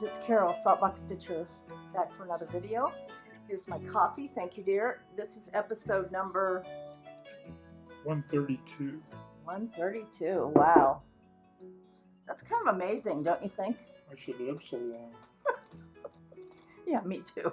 It's Carol, Saltbox Stitcher, back for another video. Here's my coffee. Thank you, dear. This is episode number 132. 132. Wow. That's kind of amazing, don't you think? I should live so long. Yeah, me too.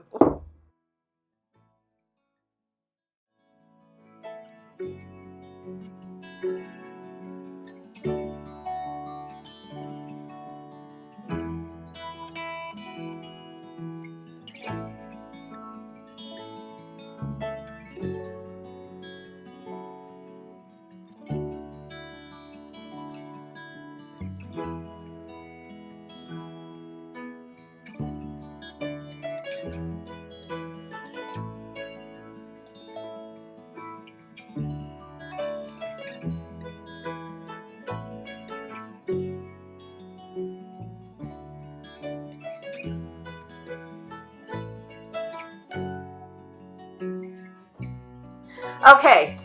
Okay,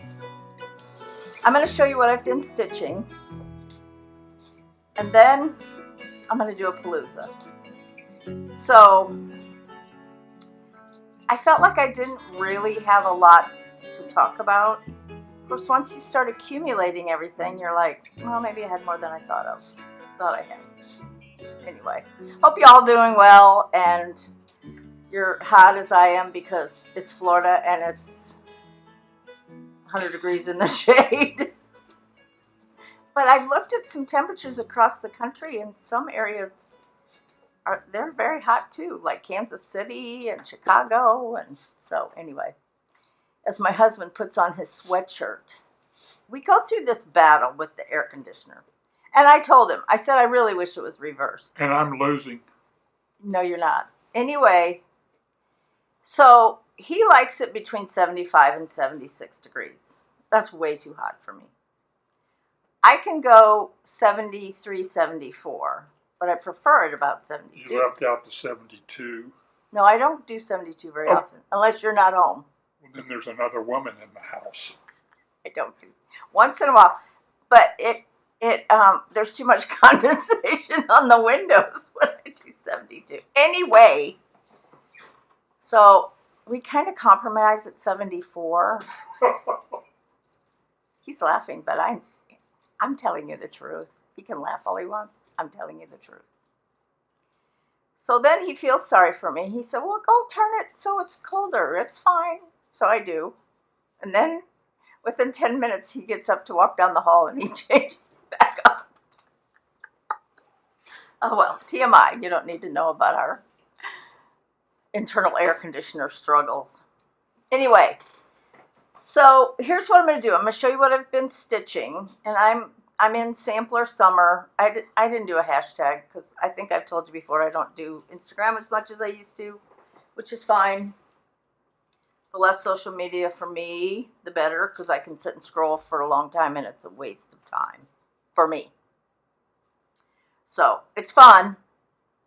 I'm going to show you what I've been stitching, and then I'm going to do a Palooza. So I felt like I didn't really have a lot to talk about. Of course, once you start accumulating everything, you're like, well, maybe I had more than I thought I had. Anyway, hope you all doing well, and you're hot as I am because it's Florida and it's 100 degrees in the shade. But I've looked at some temperatures across the country, and some areas they're very hot too, like Kansas City and Chicago. And so anyway, as my husband puts on his sweatshirt, we go through this battle with the air conditioner. And I told him, I said, I really wish it was reversed. And I'm losing. No, you're not. Anyway, so he likes it between 75 and 76 degrees. That's way too hot for me. I can go 73, 74, but I prefer it about 72. You left out the 72. No, I don't do 72 very often, unless you're not home. Well, then there's another woman in the house. I don't do once in a while, but there's too much condensation on the windows when I do 72. Anyway, so we kind of compromise at 74. He's laughing, but I'm telling you the truth. He can laugh all he wants. I'm telling you the truth. So then he feels sorry for me. He said, well, go turn it so it's colder. It's fine. So I do. And then within 10 minutes, he gets up to walk down the hall and he changes it back up. Oh, well, TMI. You don't need to know about our internal air conditioner struggles. Anyway, so here's what I'm going to do. I'm going to show you what I've been stitching. And I'm in Sampler Summer. I didn't do a hashtag because I think I've told you before I don't do Instagram as much as I used to, which is fine. The less social media for me, the better, because I can sit and scroll for a long time and it's a waste of time for me. So it's fun.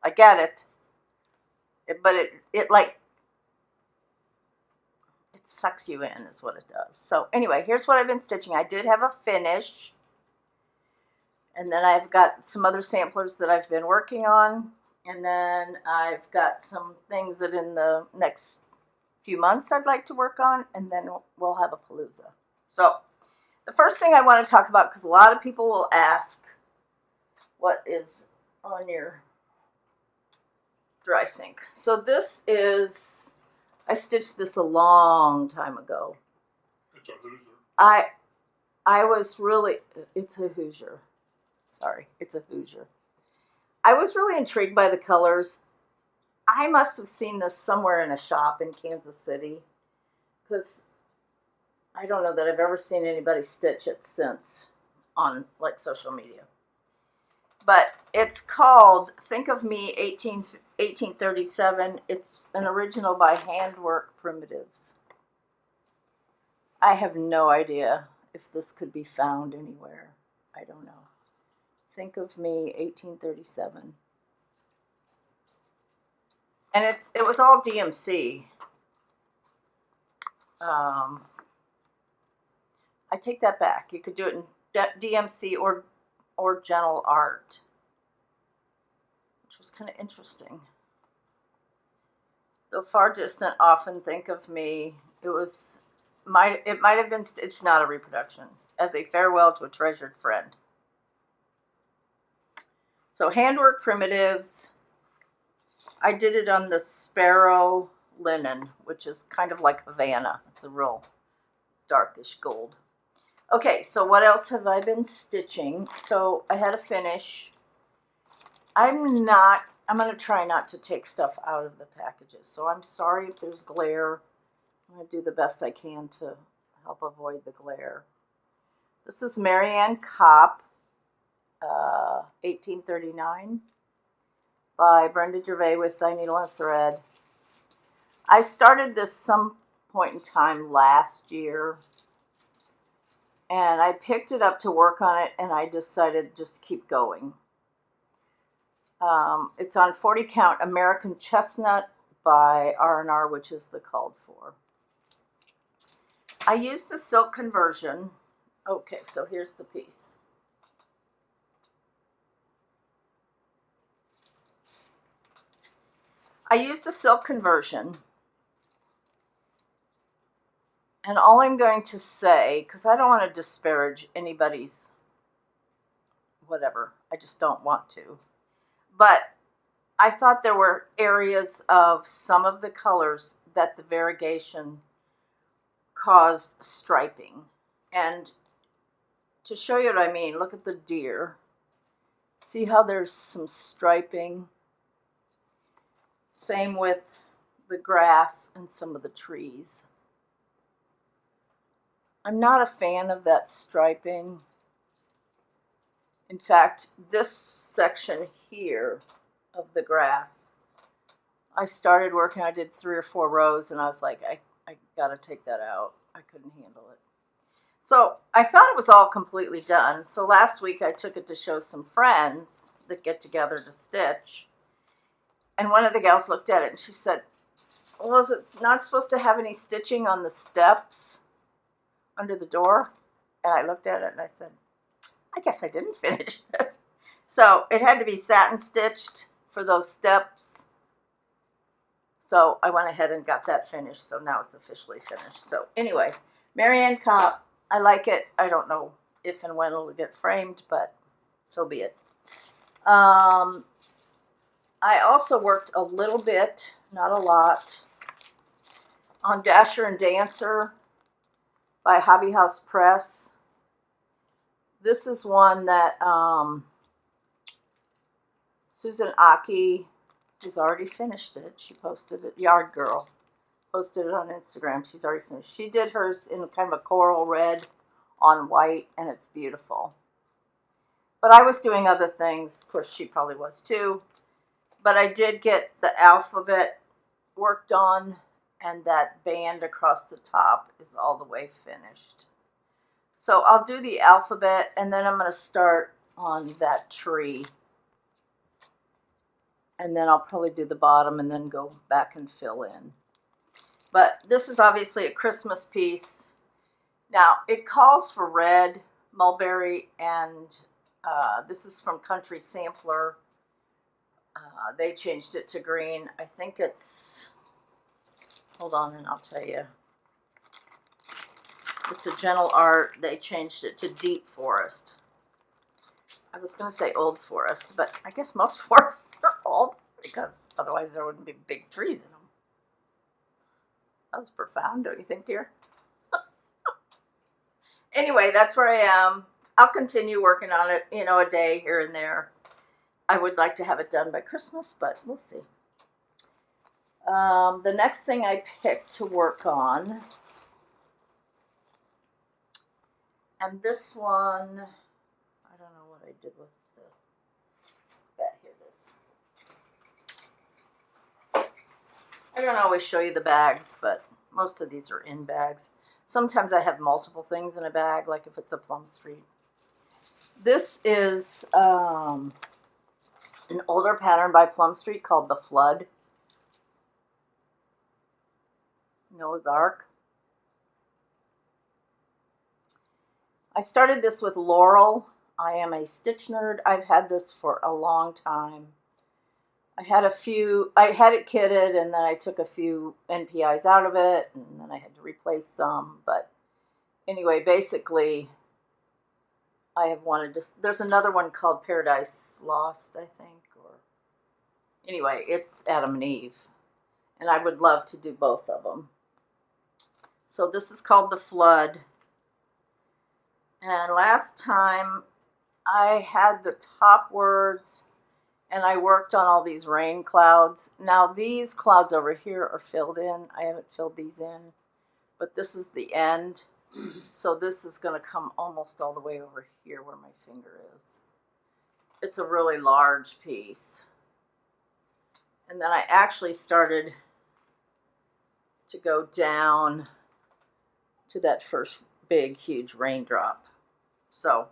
I get it. But it sucks you in is what it does. So anyway, here's what I've been stitching. I did have a finish. And then I've got some other samplers that I've been working on. And then I've got some things that in the next few months I'd like to work on. And then we'll have a Palooza. So the first thing I want to talk about, because a lot of people will ask, what is on your dry sink? So this is, I stitched this a long time ago. It's a Hoosier. I was really, it's a Hoosier. Sorry, it's a Hoosier. I was really intrigued by the colors. I must have seen this somewhere in a shop in Kansas City, because I don't know that I've ever seen anybody stitch it since on like social media. But it's called Think of Me 1837. It's an original by Handwork Primitives. I have no idea if this could be found anywhere. I don't know. Think of Me 1837. And it was all DMC. I take that back. You could do it in DMC or Gentle Art, which was kind of interesting. The far distant often think of me. It might have been stitched, not a reproduction, as a farewell to a treasured friend. So handwork primitives. I did it on the sparrow linen, which is kind of like Havana. It's a real darkish gold. Okay, so what else have I been stitching? So I had a finish. I'm going to try not to take stuff out of the packages. So I'm sorry if there's glare. I'm going to do the best I can to help avoid the glare. This is Marianne Kopp, 1839, by Brenda Gervais with Thy Needle and Thread. I started this some point in time last year, and I picked it up to work on it, and I decided to just keep going. It's on 40 count American Chestnut by R&R, which is the called for. I used a silk conversion. Okay, so here's the piece. I used a silk conversion. And all I'm going to say, because I don't want to disparage anybody's whatever, I just don't want to. But I thought there were areas of some of the colors that the variegation caused striping. And to show you what I mean, look at the deer. See how there's some striping? Same with the grass and some of the trees. I'm not a fan of that striping. In fact, this section here of the grass, I started working, I did 3 or 4 rows, and I was like, I gotta take that out. I couldn't handle it. So I thought it was all completely done. So last week I took it to show some friends that get together to stitch. And one of the gals looked at it and she said, well, is it not supposed to have any stitching on the steps under the door? And I looked at it and I said, I guess I didn't finish it. So it had to be satin stitched for those steps. So I went ahead and got that finished. So now it's officially finished. So anyway, Marianne Kopp, I like it. I don't know if and when it'll get framed, but so be it. I also worked a little bit, not a lot, on Dasher and Dancer by Hobby House Press. This is one that Susan Aki, who's already finished it, she posted it, Yard Girl, posted it on Instagram. She's already finished. She did hers in kind of a coral red on white, and it's beautiful. But I was doing other things. Of course, she probably was too. But I did get the alphabet worked on, and that band across the top is all the way finished. So I'll do the alphabet, and then I'm going to start on that tree. And then I'll probably do the bottom and then go back and fill in. But this is obviously a Christmas piece. Now, it calls for red, mulberry, and this is from Country Sampler. They changed it to green. I think it's, hold on and I'll tell you. It's a Gentle Art. They changed it to Deep Forest. I was going to say Old Forest, but I guess most forests are old because otherwise there wouldn't be big trees in them. That was profound, don't you think, dear? Anyway, that's where I am. I'll continue working on it, a day here and there. I would like to have it done by Christmas, but we'll see. The next thing I picked to work on, and this one, I don't know what I did with that. Here it is. I don't always show you the bags, but most of these are in bags. Sometimes I have multiple things in a bag, like if it's a Plum Street. This is an older pattern by Plum Street called The Flood. Noah's Ark. I started this with Laurel. I am a stitch nerd. I've had this for a long time. I had it kitted, and then I took a few NPIs out of it, and then I had to replace some. But anyway, basically, I have wanted to. There's another one called Paradise Lost, I think. Or anyway, it's Adam and Eve, and I would love to do both of them. So this is called The Flood. And last time I had the top words, and I worked on all these rain clouds. Now these clouds over here are filled in. I haven't filled these in, but this is the end. So this is going to come almost all the way over here where my finger is. It's a really large piece. And then I actually started to go down to that first big, huge raindrop. So,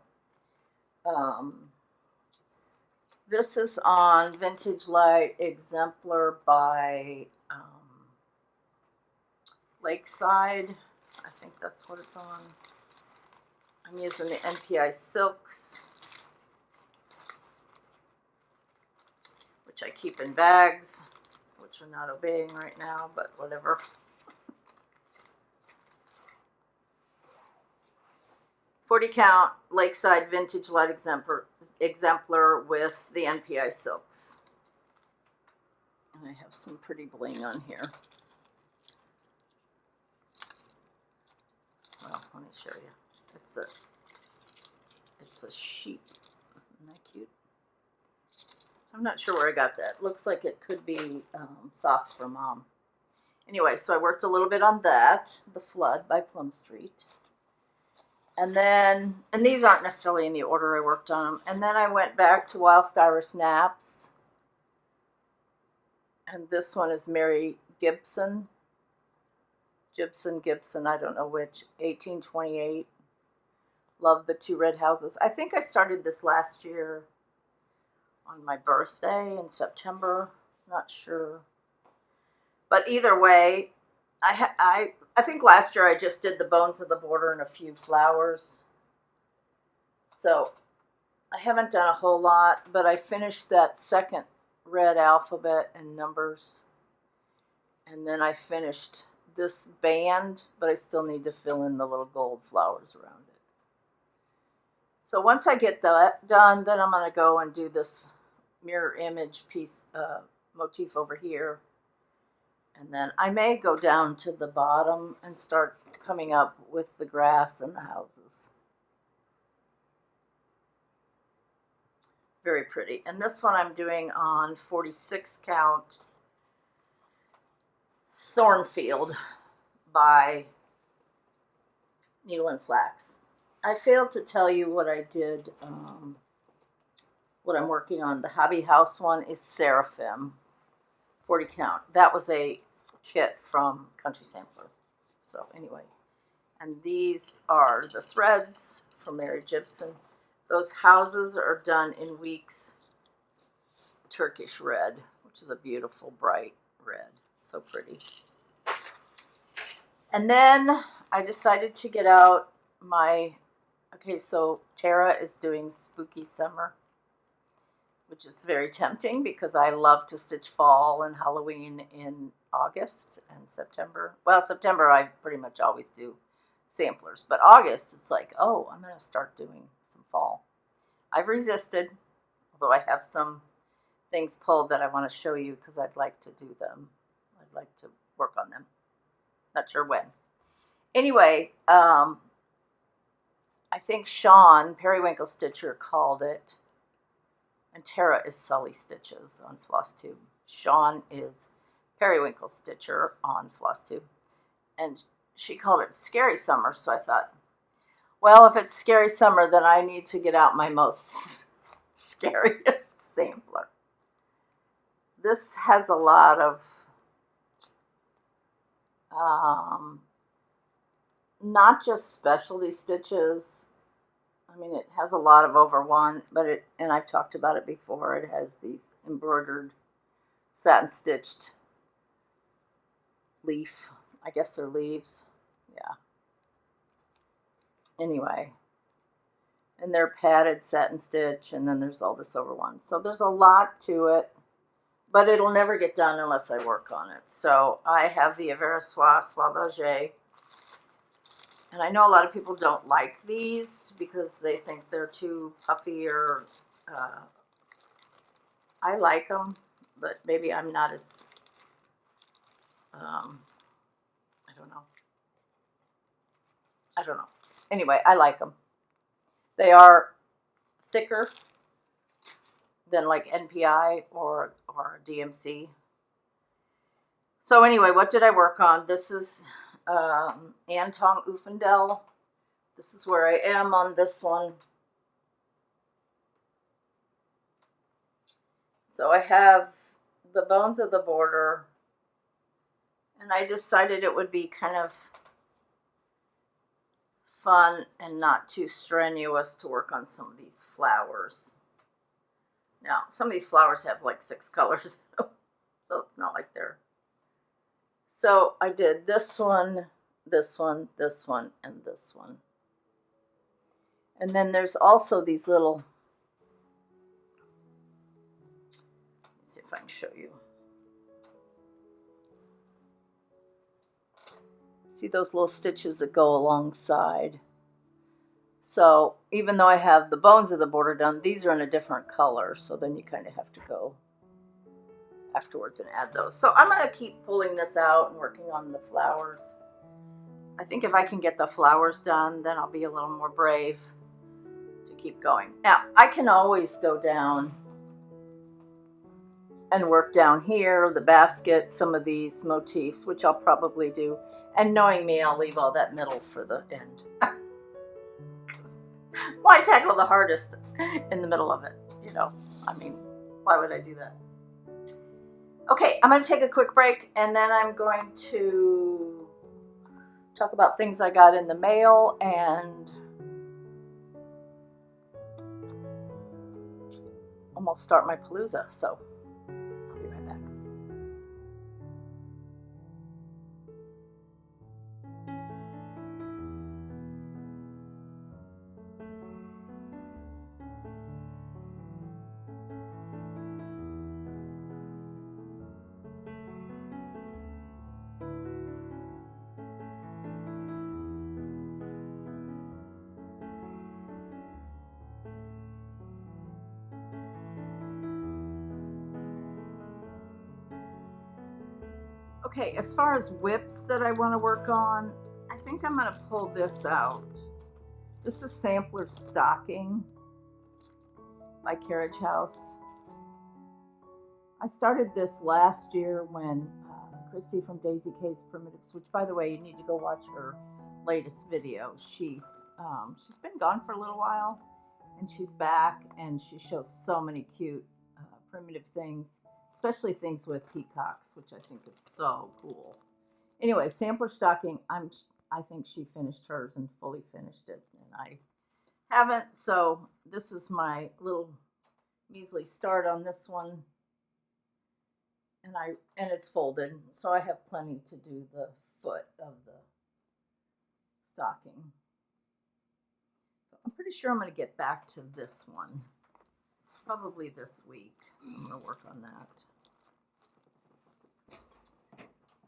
this is on Vintage Light Exemplar by Lakeside. I think that's what it's on. I'm using the NPI Silks, which I keep in bags, which are not obeying right now, but whatever. .40 count Lakeside Vintage Light exemplar with the NPI Silks. And I have some pretty bling on here. Well, let me show you. It's a sheep. Isn't that cute? I'm not sure where I got that. Looks like it could be socks for Mom. Anyway, so I worked a little bit on that. The Flood by Plum Street. And then, and these aren't necessarily in the order I worked on them. And then I went back to Whilst Iris Naps. And this one is Mary Gibson, I don't know which, 1828. Love the Two Red Houses. I think I started this last year on my birthday in September. Not sure. But either way, I think last year I just did the bones of the border and a few flowers. So I haven't done a whole lot, but I finished that second red alphabet and numbers. And then I finished this band, but I still need to fill in the little gold flowers around it. So once I get that done, then I'm going to go and do this mirror image piece, motif over here. And then I may go down to the bottom and start coming up with the grass and the houses. Very pretty. And this one I'm doing on 46 count Thornfield by Needle and Flax. I failed to tell you what I did, what I'm working on. The Hobby House one is Seraphim, 40 count. That was a kit from Country Sampler. So anyway, and these are the threads from Mary Gibson. Those houses are done in Weeks Turkish Red, which is a beautiful bright red. So pretty. And then I decided to get out my, okay, so Tara is doing Spooky Summer, which is very tempting because I love to stitch fall and Halloween in August and September. Well, September I pretty much always do samplers, but August it's like, oh, I'm going to start doing some fall. I've resisted, although I have some things pulled that I want to show you because I'd like to do them. I'd like to work on them. Not sure when. Anyway, I think Sean, Periwinkle Stitcher, called it, and Tara is Sully Stitches on FlossTube. Sean is Periwinkle Stitcher on FlossTube. And she called it Scary Summer, so I thought, well, if it's Scary Summer, then I need to get out my most scariest sampler. This has a lot of not just specialty stitches. I mean, it has a lot of over one, but and I've talked about it before, it has these embroidered satin stitched leaf. I guess they're leaves. Yeah. Anyway. And they're padded satin stitch, and then there's all this over one. So there's a lot to it. but it'll never get done unless I work on it. So I have the Aversois Soie d'Auger. And I know a lot of people don't like these because they think they're too puffy or I like them, but maybe I'm not as, I don't know. I don't know. Anyway, I like them. They are thicker than like NPI or DMC. So anyway, what did I work on? This is Anton Ufendel. This is where I am on this one. So I have the bones of the border, and I decided it would be kind of fun and not too strenuous to work on some of these flowers. Now, some of these flowers have like 6 colors, so it's not like they're... So I did this one, this one, this one, and this one. And then there's also these little... Let's see if I can show you. See those little stitches that go alongside? So even though I have the bones of the border done, these are in a different color. So then you kind of have to go afterwards and add those. So I'm going to keep pulling this out and working on the flowers. I think if I can get the flowers done, then I'll be a little more brave to keep going. Now, I can always go down and work down here, the basket, some of these motifs, which I'll probably do. And knowing me, I'll leave all that middle for the end. Why tackle the hardest in the middle of it? You know, I mean, why would I do that? Okay, I'm going to take a quick break, and then I'm going to talk about things I got in the mail and almost start my Palooza. So I'll be right back. Okay, as far as whips that I want to work on, I think I'm going to pull this out. This is Sampler Stocking by Carriage House. I started this last year when Christy from Daisy K's Primitives, which by the way, you need to go watch her latest video. She's been gone for a little while, and she's back, and she shows so many cute primitive things, especially things with peacocks, which I think is so cool. Anyway, Sampler Stocking, I think she finished hers and fully finished it, and I haven't. So this is my little measly start on this one, and it's folded, so I have plenty to do the foot of the stocking. So I'm pretty sure I'm going to get back to this one probably this week. I'm going to work on that.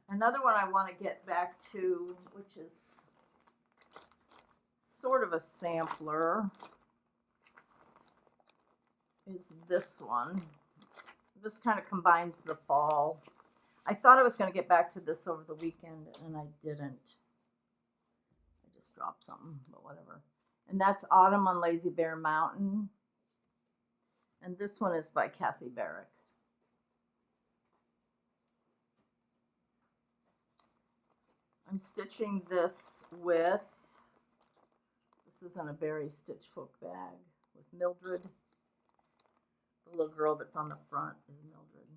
Another one I want to get back to, which is sort of a sampler, is this one. This kind of combines the fall. I thought I was going to get back to this over the weekend, and I didn't. I just dropped something, but whatever. And that's Autumn on Lazy Bear Mountain. And this one is by Kathy Barrick. I'm stitching this with, this is in a berry stitch folk bag with Mildred. The little girl that's on the front is Mildred.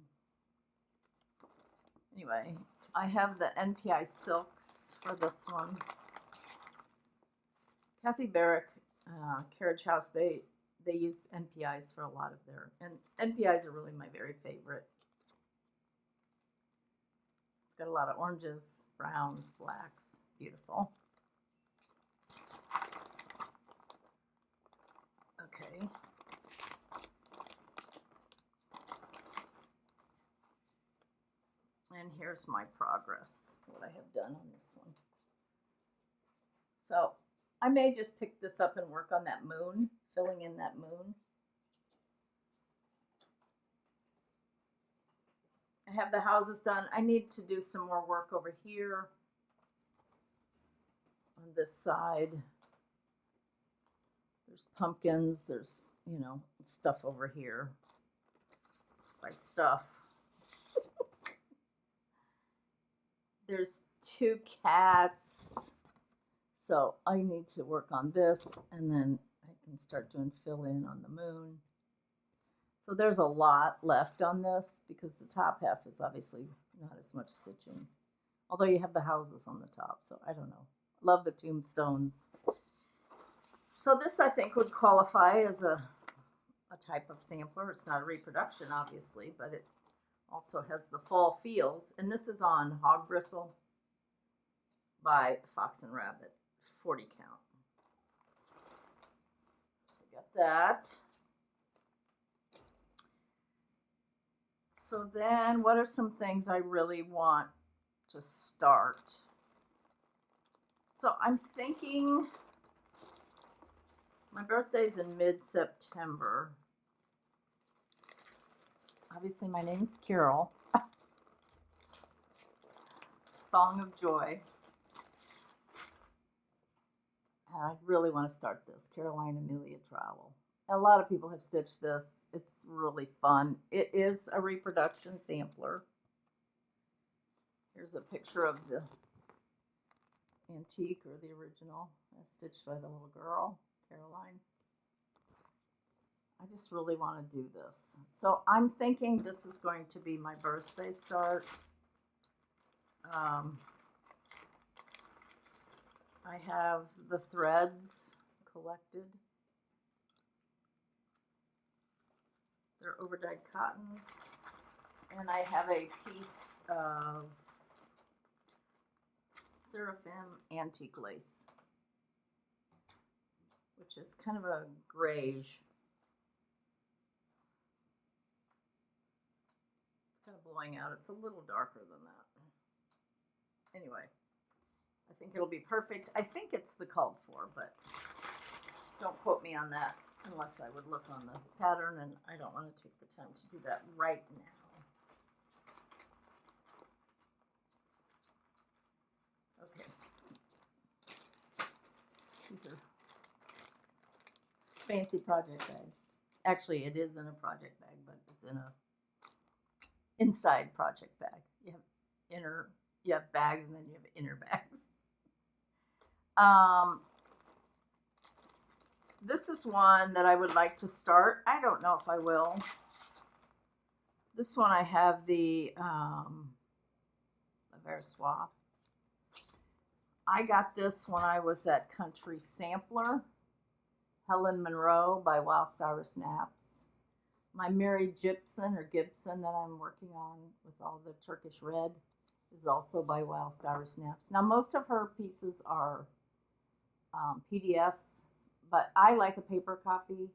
Anyway, I have the NPI silks for this one. Kathy Barrick, Carriage House, they use NPIs for a lot of their, and NPIs are really my very favorite. It's got a lot of oranges, browns, blacks, beautiful. Okay. here's my progress, what I have done on this one. So I may just pick this up and work on that moon, filling in that moon. I have the houses done. I need to do some more work over here on this side. There's pumpkins, there's, you know, stuff over here. By stuff. There's 2 cats. So I need to work on this, and then I can start doing fill in on the moon. So there's a lot left on this because the top half is obviously not as much stitching. Although you have the houses on the top, so I don't know. Love the tombstones. So this I think would qualify as a type of sampler. It's not a reproduction obviously, but it also has the fall feels. And this is on Hog Bristle by Fox and Rabbit, 40 count. So we got that. So then what are some things I really want to start? So I'm thinking, my birthday's in mid-September. Obviously my name's Carol. Song of Joy. And I really want to start this, Caroline Amelia Trowel. A lot of people have stitched this. It's really fun. It is a reproduction sampler. Here's a picture of the antique or the original, stitched by the little girl, Caroline. I just really want to do this. So I'm thinking this is going to be my birthday start. I have the threads collected. They're overdyed cottons. And I have a piece of Seraphim antique lace, which is kind of a grayish. It's kind of blowing out. It's a little darker than that. Anyway, I think it'll be perfect. I think it's the called for, but don't quote me on that unless I would look on the pattern, and I don't want to take the time to do that right now. Okay. These are fancy project bags. Actually, it is in a project bag, but it's in a inside project bag. You have bags, and then you have inner bags. This is one that I would like to start. I don't know if I will. This one I have the Versoix. I got this when I was at Country Sampler. Helen Monroe by Wild Star Snaps. My Mary Gibson that I'm working on with all the Turkish red is also by Wild Star Snaps. Now most of her pieces are PDFs, but I like a paper copy.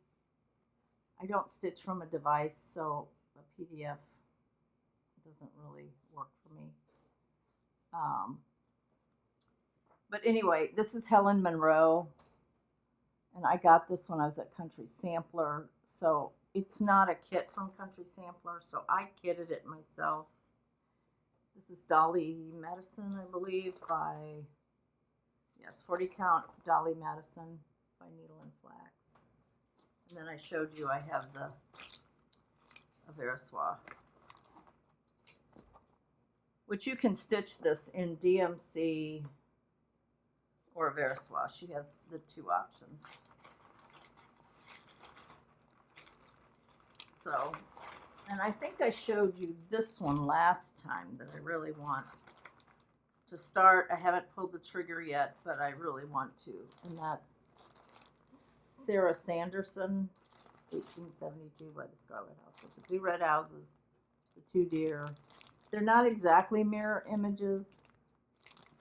I don't stitch from a device, so a PDF doesn't really work for me. But anyway, this is Helen Monroe, and I got this when I was at Country Sampler, so it's not a kit from Country Sampler, so I kitted it myself. This is Dolly Madison, I believe, by, yes, 40 count Dolly Madison by Needle and Flax. And then I showed you I have the Versoix, which you can stitch this in DMC or Versoix. She has the 2 options. So, and I think I showed you this one last time that I really want to start. I haven't pulled the trigger yet, but I really want to. And that's Sarah Sanderson, 1872 by the Scarlet House, with the 2 red houses, the 2 deer. They're not exactly mirror images,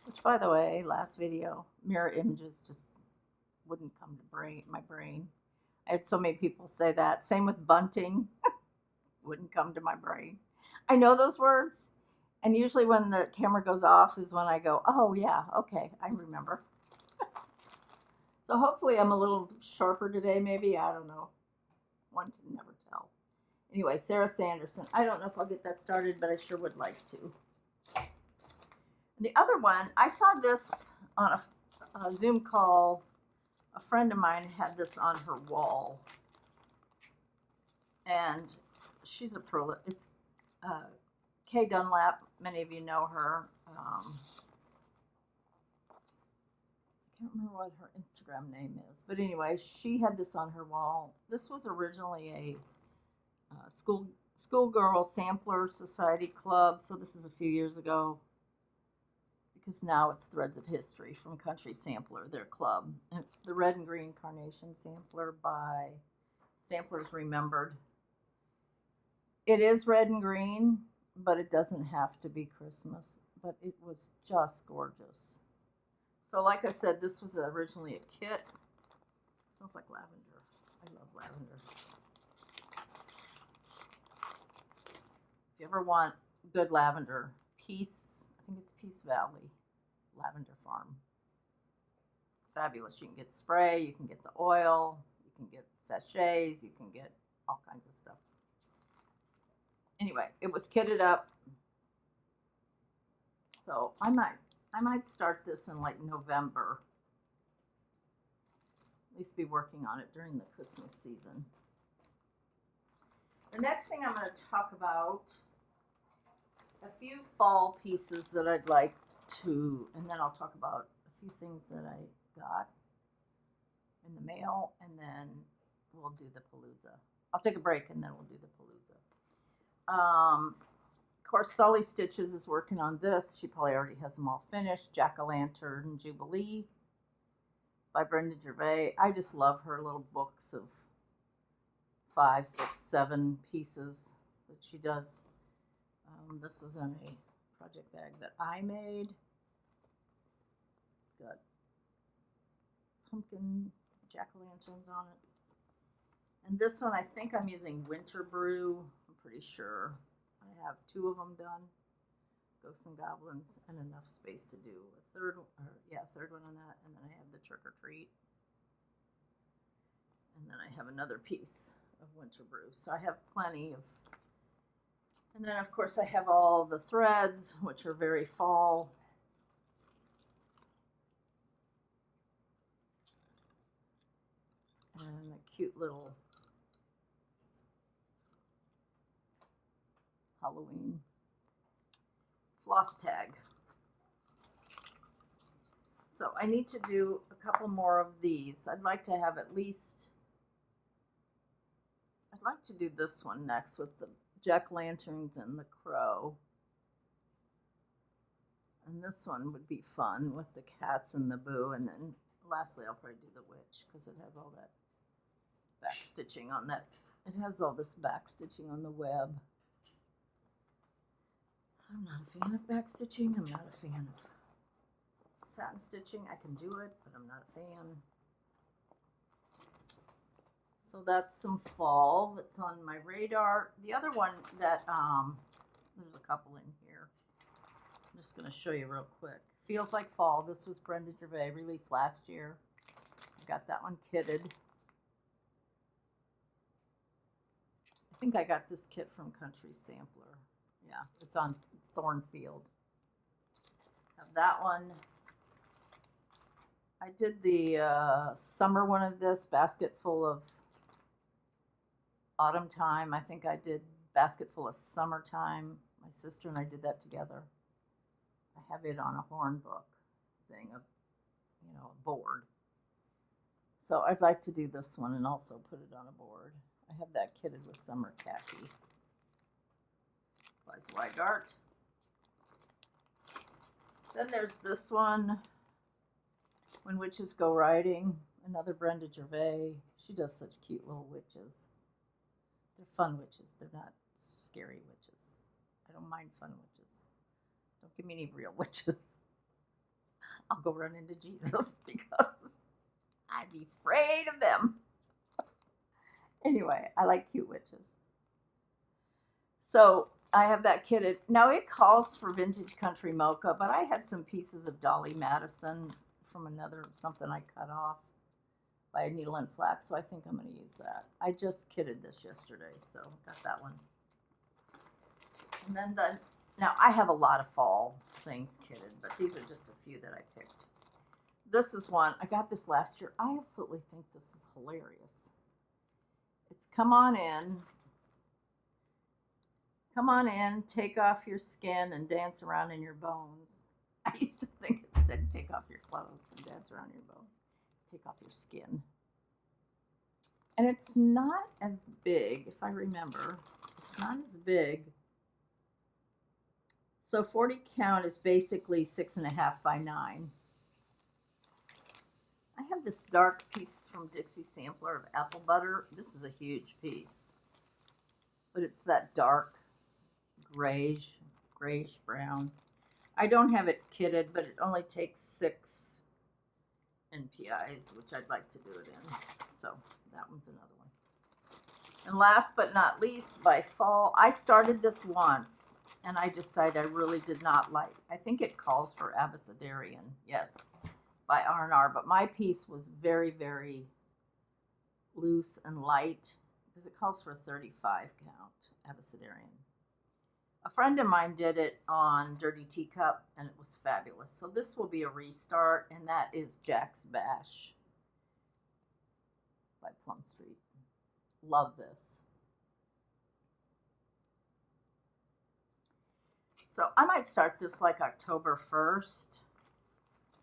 which, by the way, last video, mirror images just wouldn't come to my brain. I had so many people say that. Same with bunting. Wouldn't come to my brain. I know those words, And usually when the camera goes off is when I go, oh yeah, okay, I remember. So hopefully I'm a little sharper today, maybe. I don't know. One can never tell. Anyway, Sarah Sanderson. I don't know if I'll get that started, but I sure would like to. And the other one, I saw this on a Zoom call. A friend of mine had this on her wall. And she's a pro. It's Kay Dunlap. Many of you know her. I can't remember what her Instagram name is. But anyway, she had this on her wall. This was originally a schoolgirl sampler society club. So this is a few years ago. Because now it's Threads of History from Country Sampler, their club. And it's the red and green carnation sampler by Samplers Remembered. It is red and green, but it doesn't have to be Christmas. But it was just gorgeous. So like I said, this was originally a kit. It smells like lavender. I love lavender. If you ever want good lavender, I think it's Peace Valley Lavender Farm. Fabulous. You can get spray, you can get the oil, you can get sachets, you can get all kinds of stuff. Anyway, it was kitted up. So I might start this in like November. At least be working on it during the Christmas season. The next thing I'm going to talk about, a few fall pieces that I'd like to, and then I'll talk about a few things that I got in the mail, and then we'll do the Palooza. I'll take a break and then we'll do the Palooza. Of course, Sully Stitches is working on this. She probably already has them all finished. Jack-o'-lantern Jubilee by Brenda Gervais. I just love her little books of 5, 6, 7 pieces that she does. This is in a project bag that I made. It's got pumpkin jack-o'-lanterns on it. And this one, I think I'm using Winter Brew. I'm pretty sure. I have 2 of them done. Ghosts and Goblins, and enough space to do a third one on that. And then I have the Trick or Treat. And then I have another piece of Winter Brew. So I have plenty of. And then, of course, I have all the threads, which are very fall. And a cute little Halloween floss tag. So I need to do a couple more of these. I'd like to have at least, I'd like to do this one next with the jack-lanterns and the crow. And this one would be fun with the cats and the boo. And then lastly, I'll probably do the witch because it has all that back stitching on that. It has all this back stitching on the web. I'm not a fan of back stitching. I'm not a fan of satin stitching. I can do it, but I'm not a fan. So that's some fall that's on my radar. The other one that, there's a couple in here. I'm just going to show you real quick. Feels Like Fall. This was Brenda Gervais, released last year. I got that one kitted. I think I got this kit from Country Sampler. Yeah, it's on Thornfield. Have that one. I did the summer one of this, basket full of autumn time. I think I did basket full of summertime. My sister and I did that together. I have it on a horn book thing, a board. So I'd like to do this one and also put it on a board. I have that kitted with summer khaki. By Zweigart. Then there's this one, When Witches Go Riding, another Brenda Gervais. She does such cute little witches. They're fun witches. They're not scary witches. I don't mind fun witches. Don't give me any real witches. I'll go run into Jesus because I'd be afraid of them. Anyway, I like cute witches. So I have that kitted. Now it calls for vintage country mocha, but I had some pieces of Dolly Madison from something I cut off by Needle and Flax, so I think I'm going to use that. I just kitted this yesterday, so got that one. And then now I have a lot of fall things kitted, but these are just a few that I picked. This is one, I got this last year. I absolutely think this is hilarious. It's come on in, take off your skin and dance around in your bones. I used to think it said take off your clothes and dance around your bones. Take off your skin. And it's not as big, if I remember. It's not as big. So 40 count is basically 6.5 by 9. I have this dark piece from Dixie Sampler of apple butter. This is a huge piece. But it's that dark grayish brown. I don't have it kitted, but it only takes 6 NPIs, which I'd like to do it in. So that one's another one. And last but not least, by fall, I started this once, and I decided I really did not like. I think it calls for Abecedarian, yes, by R&R, but my piece was very, very loose and light because it calls for a 35 count Abecedarian. A friend of mine did it on Dirty Teacup, and it was fabulous. So this will be a restart, and that is Jack's Bash by Plum Street. Love this. So I might start this like October 1st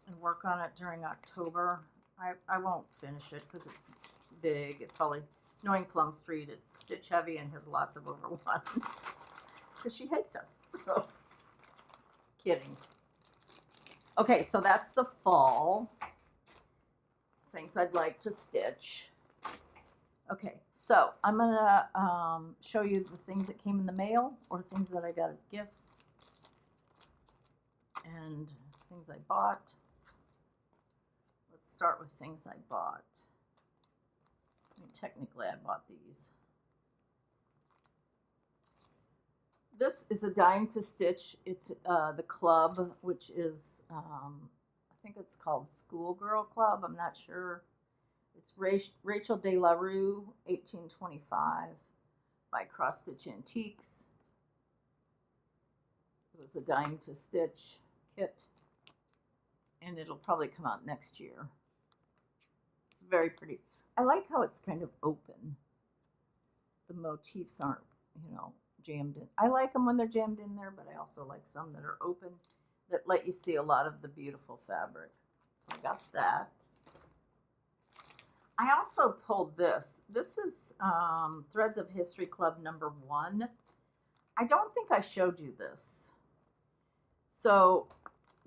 and work on it during October. I won't finish it because it's big. It's probably, knowing Plum Street, it's stitch heavy and has lots of over one. Because she hates us. So, kidding. Okay, so that's the fall. Things I'd like to stitch. Okay, so I'm going to show you the things that came in the mail or things that I got as gifts. And things I bought. Let's start with things I bought. I mean, technically, I bought these. This is a Dying to Stitch. It's the club, which is, I think it's called Schoolgirl Club. I'm not sure. It's Rachel De La Rue, 1825, by Cross Stitch Antiques. It was a Dying to Stitch kit, and it'll probably come out next year. It's very pretty. I like how it's kind of open. The motifs aren't, jammed in. I like them when they're jammed in there, but I also like some that are open that let you see a lot of the beautiful fabric. So I got that. I also pulled this. This is Threads of History Club #1. I don't think I showed you this. So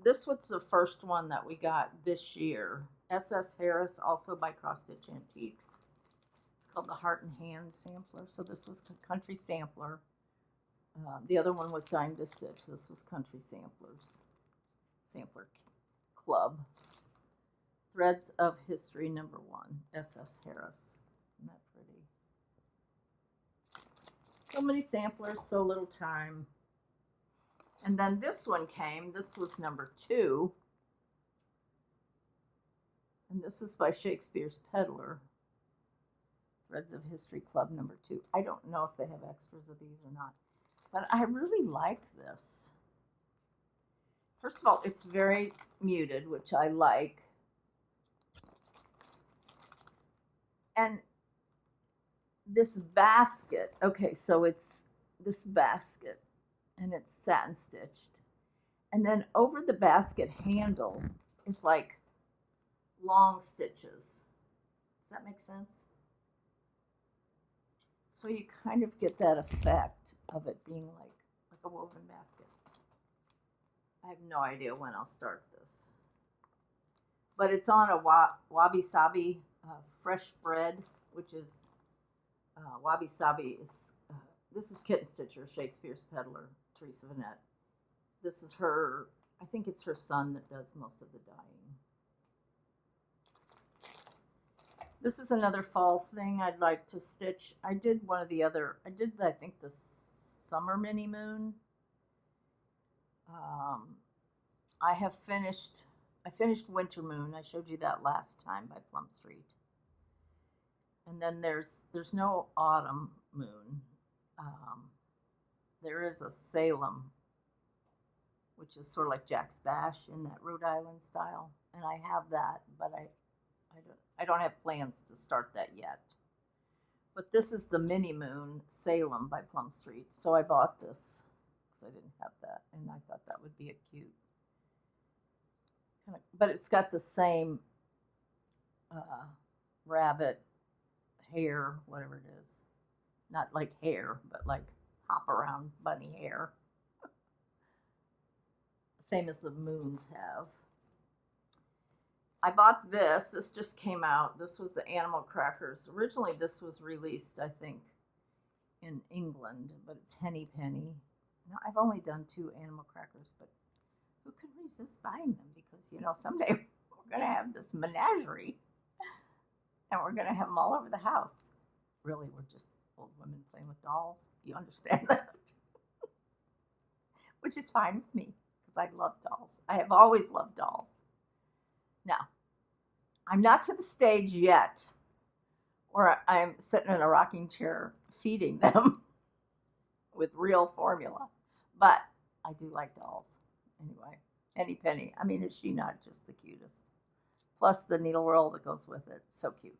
this was the first one that we got this year. S.S. Harris, also by Cross Stitch Antiques. It's called the Heart and Hand Sampler. So this was Country Sampler. The other one was Dying to Stitch. This was Country Sampler Club. Threads of History #1, S.S. Harris. Isn't that pretty? So many samplers, so little time. And then this one came. This was #2. And this is by Shakespeare's Peddler. Threads of History Club #2. I don't know if they have extras of these or not. But I really like this. First of all, it's very muted, which I like. And this basket, okay, so it's this basket, and it's satin stitched. And then over the basket handle is like long stitches. Does that make sense? So you kind of get that effect of it being like a woven basket. I have no idea when I'll start this. But it's on a wabi sabi fresh bread, which is wabi sabi is this is Kitten Stitcher, Shakespeare's Peddler, Teresa Vanette. This is her, I think it's her son that does most of the dyeing. This is another fall thing I'd like to stitch. I did one of the other, I did, I think, the summer mini moon. I finished winter moon. I showed you that last time by Plum Street. And then there's no autumn moon. There is a Salem, which is sort of like Jack's Bash in that Rhode Island style, and I have that, but I don't have plans to start that yet. But this is the mini moon Salem by Plum Street, so I bought this because I didn't have that, and I thought that would be a cute kind of, but it's got the same rabbit hair, whatever it is, not like hair, but like hop around bunny hair. Same as the moons have. I bought this. This just came out. This was the Animal Crackers. Originally, this was released, I think, in England, but it's Henny Penny. Now, I've only done 2 Animal Crackers, but who can resist buying them? Because, someday we're going to have this menagerie, and we're going to have them all over the house. Really, we're just old women playing with dolls. You understand that? Which is fine with me, because I love dolls. I have always loved dolls. Now, I'm not to the stage yet where I'm sitting in a rocking chair feeding them with real formula, but I do like dolls. Anyway, Henny Penny. I mean, is she not just the cutest? Plus the needle roll that goes with it. So cute.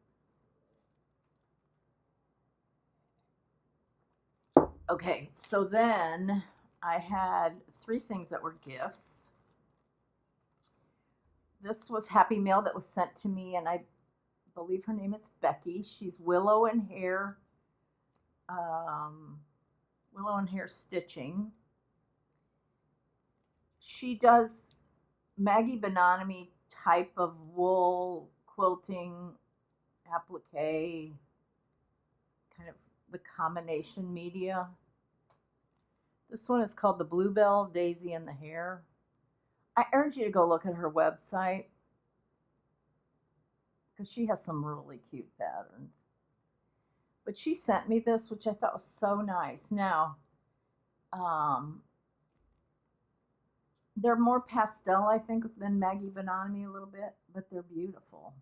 Okay, so then I had 3 things that were gifts. This was Happy Mail that was sent to me, and I believe her name is Becky. She's Willow and Hair stitching. She does Maggie Bonomi type of wool quilting applique, kind of the combination media. This one is called the Bluebell, Daisy, and the Hare. I urge you to go look at her website because she has some really cute patterns. But she sent me this, which I thought was so nice. Now, they're more pastel, I think, than Maggie Bonomi a little bit, but they're beautiful.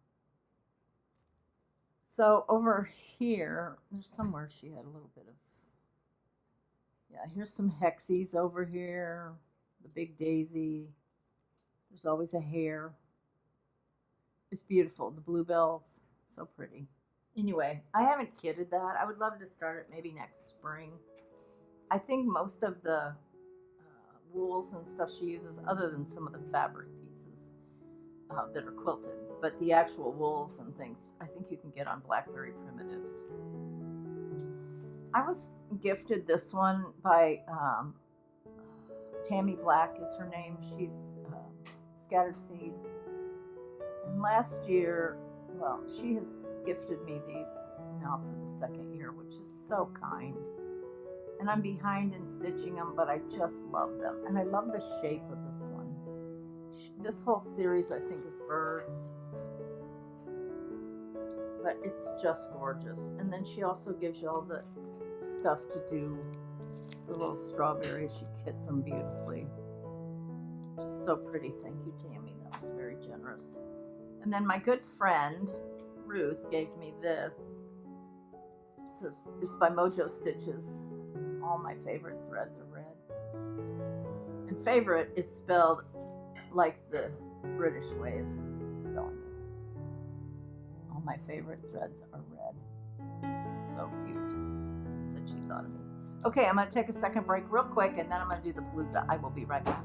So over here, there's somewhere she had a little bit of, here's some hexies over here, the big daisy. There's always a hare. It's beautiful. The bluebells, so pretty. Anyway, I haven't kitted that. I would love to start it maybe next spring. I think most of the wools and stuff she uses, other than some of the fabric pieces that are quilted, but the actual wools and things, I think you can get on Blackberry Primitives. I was gifted this one by Tammy Black is her name. She's Scattered Seed. And last year, she has gifted me these now for the 2nd year, which is so kind. And I'm behind in stitching them, but I just love them. And I love the shape of this one. This whole series, I think, is birds. But it's just gorgeous. And then she also gives you all the stuff to do the little strawberries. She kits them beautifully. Just so pretty. Thank you, Tammy. That was very generous. And then my good friend, Ruth, gave me this. It's by Mojo Stitches. All my favorite threads are red. And favorite is spelled like the British way of spelling it. All my favorite threads are red. So cute. That's what she thought of me. Okay, I'm going to take a second break real quick, and then I'm going to do the Palooza. I will be right back.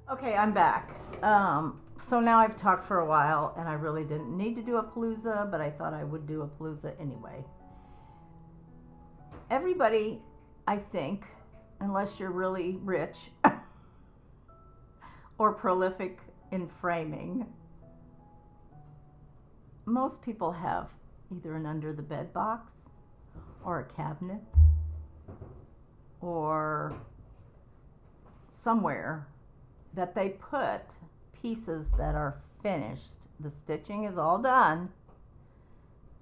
Okay, I'm back. So now I've talked for a while, and I really didn't need to do a Palooza, but I thought I would do a Palooza anyway. Everybody, I think, unless you're really rich, or prolific in framing. Most people have either an under the bed box or a cabinet or somewhere that they put pieces that are finished. The stitching is all done,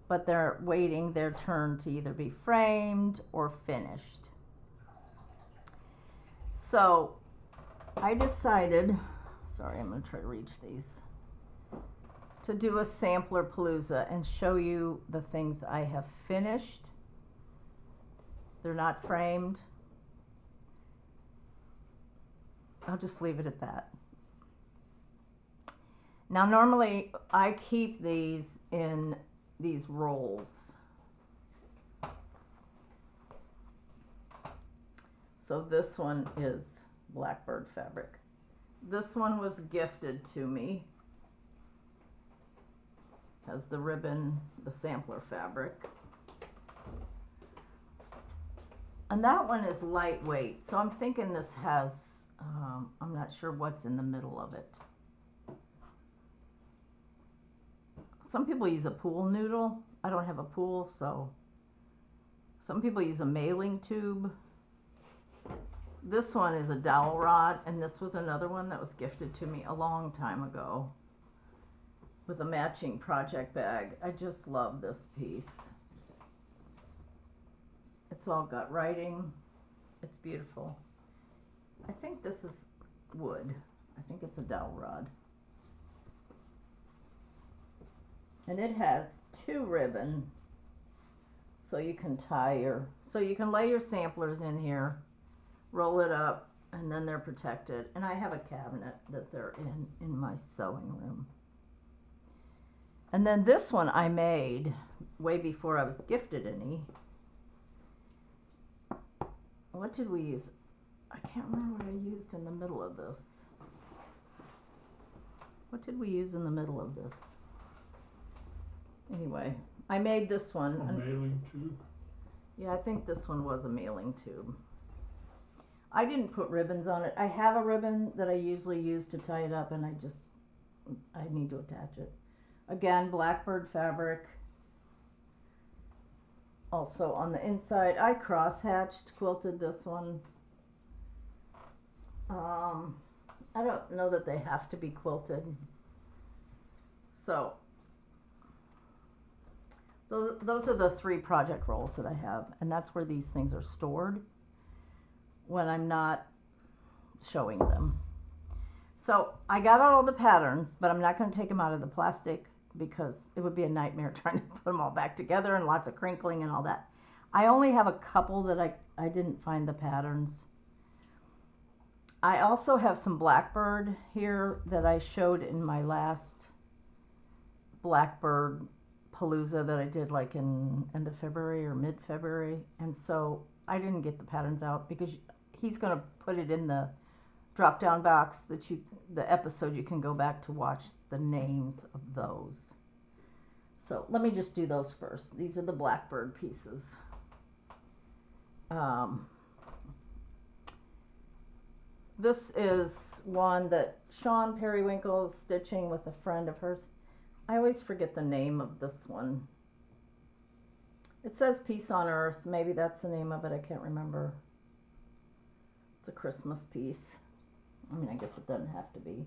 but they're waiting their turn to either be framed or finished. So I decided, sorry, I'm going to try to reach these, to do a sampler Palooza and show you the things I have finished. They're not framed. I'll just leave it at that. Now, normally I keep these in these rolls. So this one is blackbird fabric. This one was gifted to me. Has the ribbon, the sampler fabric. And that one is lightweight, so I'm thinking this has, I'm not sure what's in the middle of it. Some people use a pool noodle. I don't have a pool, so some people use a mailing tube. This one is a dowel rod, and this was another one that was gifted to me a long time ago with a matching project bag. I just love this piece. It's all got writing. It's beautiful. I think this is wood. I think it's a dowel rod. And it has 2 ribbon, so you can you can lay your samplers in here, roll it up, and then they're protected. And I have a cabinet that they're in my sewing room. And then this one I made way before I was gifted any. What did we use? I can't remember what I used in the middle of this. What did we use in the middle of this? Anyway, I made this one. A mailing tube? Yeah, I think this one was a mailing tube. I didn't put ribbons on it. I have a ribbon that I usually use to tie it up, and I need to attach it. Again, blackbird fabric. Also on the inside, I cross-hatched, quilted this one. I don't know that they have to be quilted. So those are the 3 project rolls that I have, and that's where these things are stored when I'm not showing them. So I got out all the patterns, but I'm not going to take them out of the plastic because it would be a nightmare trying to put them all back together and lots of crinkling and all that. I only have a couple that I didn't find the patterns. I also have some blackbird here that I showed in my last blackbird Palooza that I did like in end of February or mid-February. And so I didn't get the patterns out because he's going to put it in the drop-down box that the episode you can go back to watch the names of those. So let me just do those first. These are the blackbird pieces. This is one that Sean Periwinkle is stitching with a friend of hers. I always forget the name of this one. It says Peace on Earth. Maybe that's the name of it. I can't remember. It's a Christmas piece. I mean, I guess it doesn't have to be.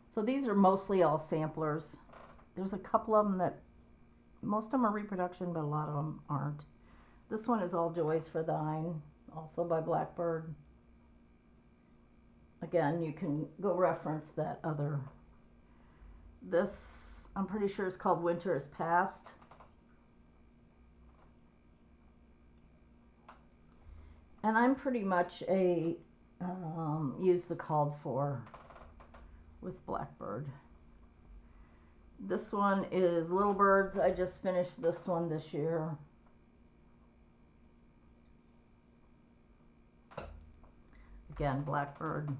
So these are mostly all samplers. There's a couple of them that, most of them are reproduction, but a lot of them aren't. This one is All Joys for Thine, also by Blackbird. Again, you can go reference that other. This, I'm pretty sure, is called Winter is Past. And I'm pretty much a use the called for with Blackbird. This one is Little Birds. I just finished this one this year. Again, Blackbird.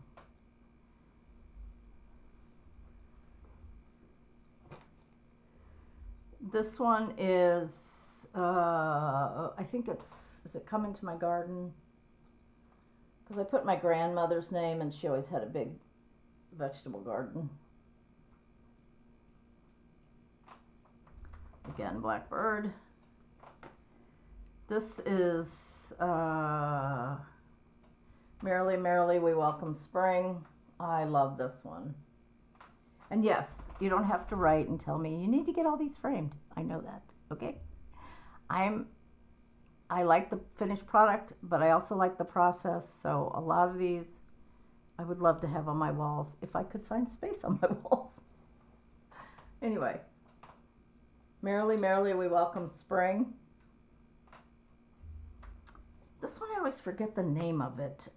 This one is, I think is it Come Into My Garden? Because I put my grandmother's name, and she always had a big vegetable garden. Again, Blackbird. This is Merrily, Merrily We Welcome Spring. I love this one. And yes, you don't have to write and tell me you need to get all these framed. I know that, okay? I like the finished product, but I also like the process. So a lot of these I would love to have on my walls if I could find space on my walls. Anyway, Merrily, Merrily We Welcome Spring. This one I always forget the name of it.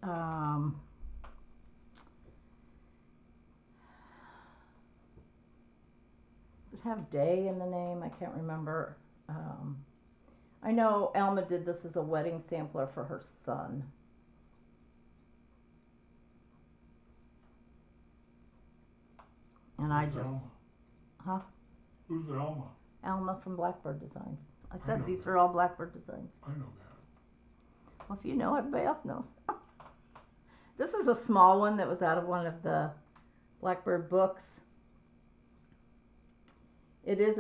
Does it have day in the name? I can't remember. I know Alma did this as a wedding sampler for her son. And I Who's just, Alma? huh? Who's Alma? Alma from Blackbird Designs. I I said know these that. are all Blackbird Designs. I know that. Well, if you know, everybody else knows. This is a small one that was out of one of the Blackbird books. It is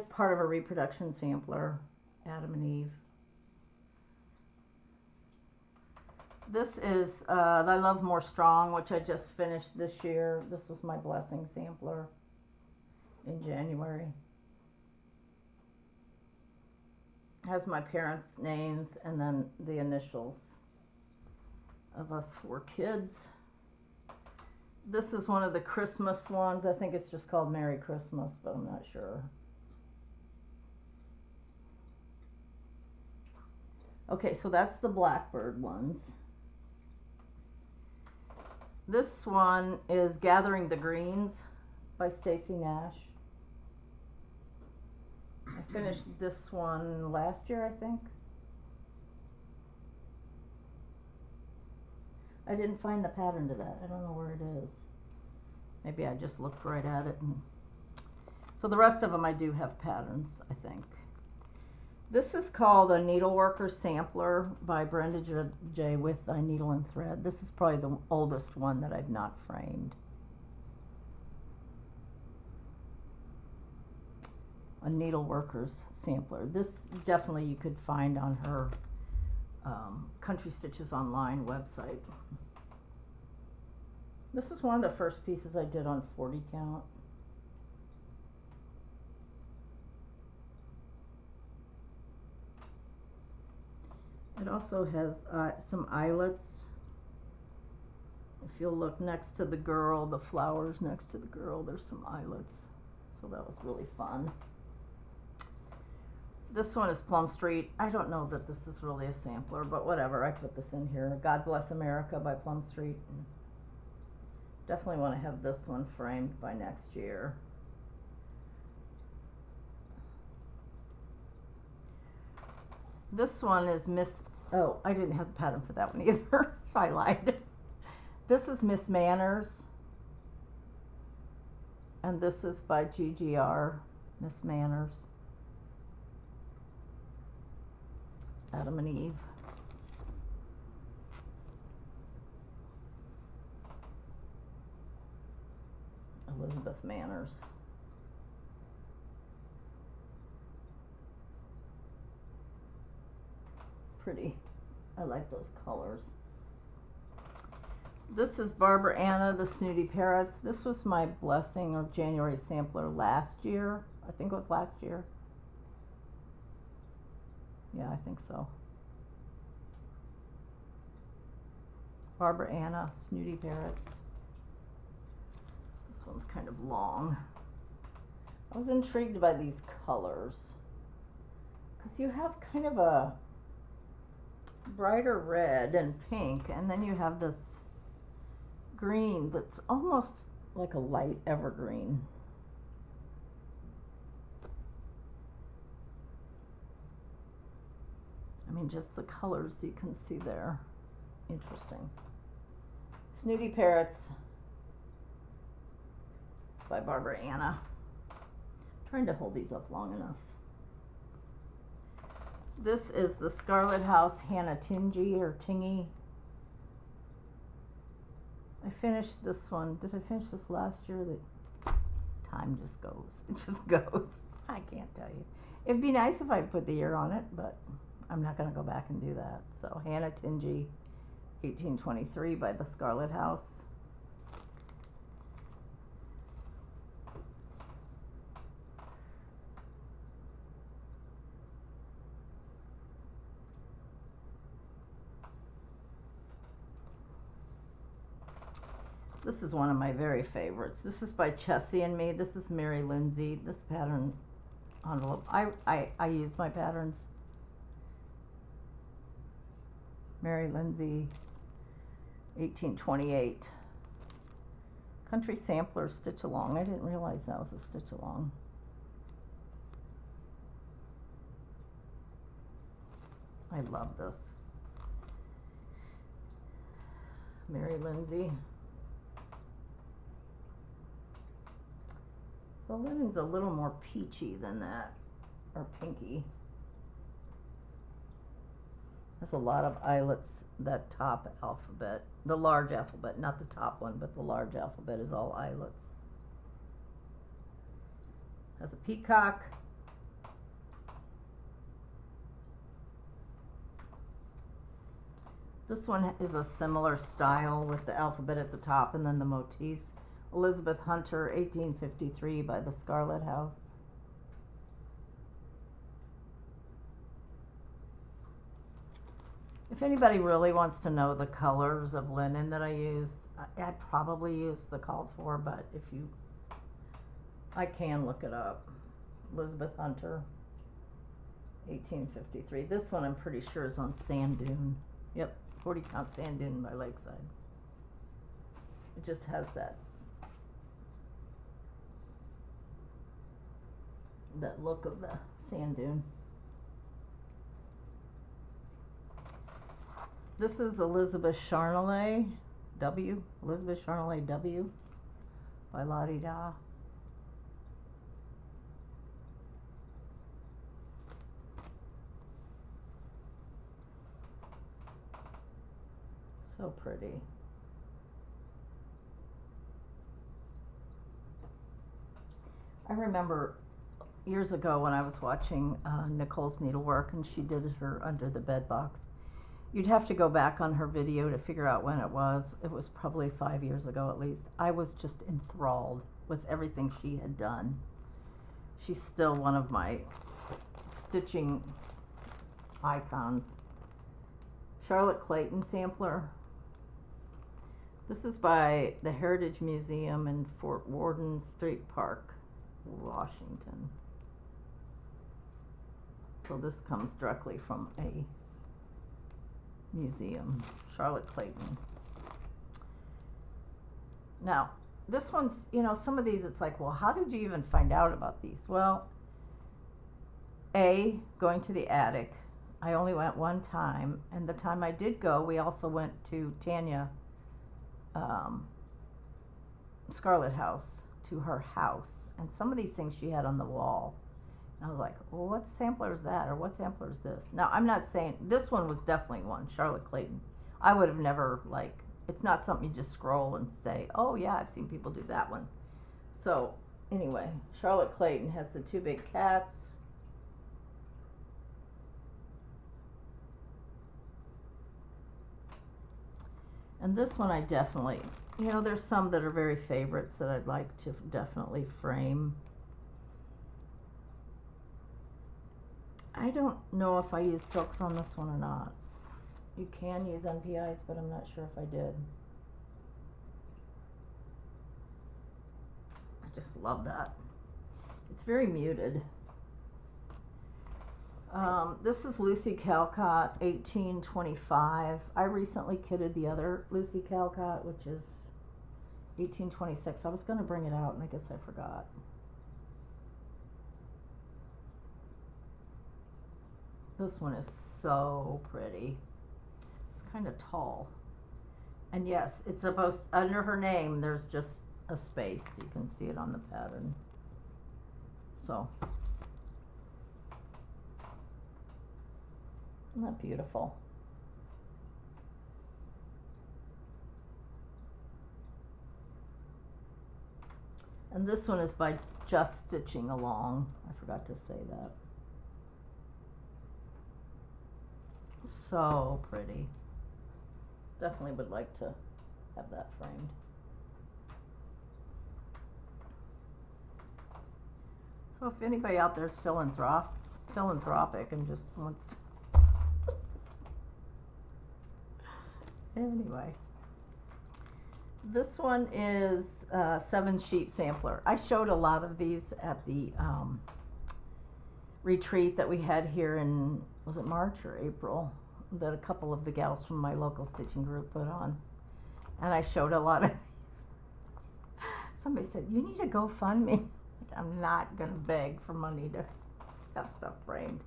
part of a reproduction sampler, Adam and Eve. This is I Love More Strong, which I just finished this year. This was my blessing sampler in January. Has my parents' names and then the initials of us 4 kids. This is one of the Christmas ones. I think it's just called Merry Christmas, but I'm not sure. Okay, so that's the Blackbird ones. This one is Gathering the Greens by Stacy Nash. I finished this one last year, I think. I didn't find the pattern to that. I don't know where it is. Maybe I just looked right at it. So the rest of them I do have patterns, I think. This is called a Needleworker Sampler by Brenda J. with Needle and Thread. This is probably the oldest one that I've not framed. A Needleworker's Sampler. This definitely you could find on her Country Stitches Online website. This is one of the first pieces I did on 40 count. It also has some eyelets. If you'll look next to the girl, the flowers next to the girl, there's some eyelets. So that was really fun. This one is Plum Street. I don't know that this is really a sampler, but whatever, I put this in here. God Bless America by Plum Street. Definitely want to have this one framed by next year. This one is oh, I didn't have the pattern for that one either, so I lied. This is Miss Manners. And this is by GGR, Miss Manners. Adam and Eve. Elizabeth Manners. Pretty. I like those colors. This is Barbara Anna, the Snooty Parrots. This was my blessing or January sampler last year. I think it was last year. Yeah, I think so. Barbara Anna, Snooty Parrots. This one's kind of long. I was intrigued by these colors because you have kind of a brighter red and pink, and then you have this green that's almost like a light evergreen. I mean, just the colors you can see there. Interesting. Snooty Parrots by Barbara Anna. I'm trying to hold these up long enough. This is the Scarlet House Hannah Tingy or Tingy. I finished this one. Did I finish this last year? The time just goes. It just goes. I can't tell you. It'd be nice if I put the year on it, but I'm not going to go back and do that. So Hannah Tingy, 1823 by the Scarlet House. This is one of my very favorites. This is by Chessie and Me. This is Mary Lindsay. This pattern envelope. I use my patterns. Mary Lindsay, 1828. Country Sampler Stitch Along. I didn't realize that was a stitch along. I love this. Mary Lindsay. The linen's a little more peachy than that, or pinky. There's a lot of eyelets, that top alphabet, the large alphabet, not the top one, but the large alphabet is all eyelets. Has a peacock. This one is a similar style with the alphabet at the top and then the motifs. Elizabeth Hunter, 1853 by the Scarlet House. If anybody really wants to know the colors of linen that I used, I probably used the called for, but if you, I can look it up. Elizabeth Hunter, 1853. This one I'm pretty sure is on Sand Dune. Yep, 40 count Sand Dune by Lakeside. It just has that look of the sand dune. This is Elizabeth Charnelay W. Elizabeth Charnelay W. by La Di Da. So pretty. I remember years ago when I was watching Nicole's needlework and she did her under the bed box. You'd have to go back on her video to figure out when it was. It was probably 5 years ago at least. I was just enthralled with everything she had done. She's still one of my stitching icons. Charlotte Clayton sampler. This is by the Heritage Museum in Fort Worden State Park, Washington. So this comes directly from a museum, Charlotte Clayton. Now, this one's, you know, some of these it's like, well, how did you even find out about these? Well, going to the attic. I only went one time, and the time I did go, we also went to Tanya Scarlet House, to her house, and some of these things she had on the wall. And I was like, well, what sampler is that? Or what sampler is this? Now, I'm not saying, this one was definitely one, Charlotte Clayton. I would have never, like, it's not something you just scroll and say, oh yeah, I've seen people do that one. So, anyway, Charlotte Clayton has the two big cats. And this one I definitely, you know, there's some that are very favorites that I'd like to definitely frame. I don't know if I use silks on this one or not. You can use NPIs, but I'm not sure if I did. I just love that. It's very muted. This is Lucy Calcott, 1825. I recently kitted the other Lucy Calcott, which is 1826. I was going to bring it out, and I guess I forgot. This one is so pretty. It's kind of tall. And yes, it's supposed, under her name, there's just a space. You can see it on the pattern. So, isn't that beautiful? And this one is by Just Stitching Along. I forgot to say that. So pretty. Definitely would like to have that framed. So if anybody out there is philanthropic and just wants to anyway. This one is 7 sheep sampler. I showed a lot of these at the retreat that we had here in, was it March or April, that a couple of the gals from my local stitching group put on. And I showed a lot of these. Somebody said, you need a GoFundMe. I'm not gonna beg for money to have stuff framed.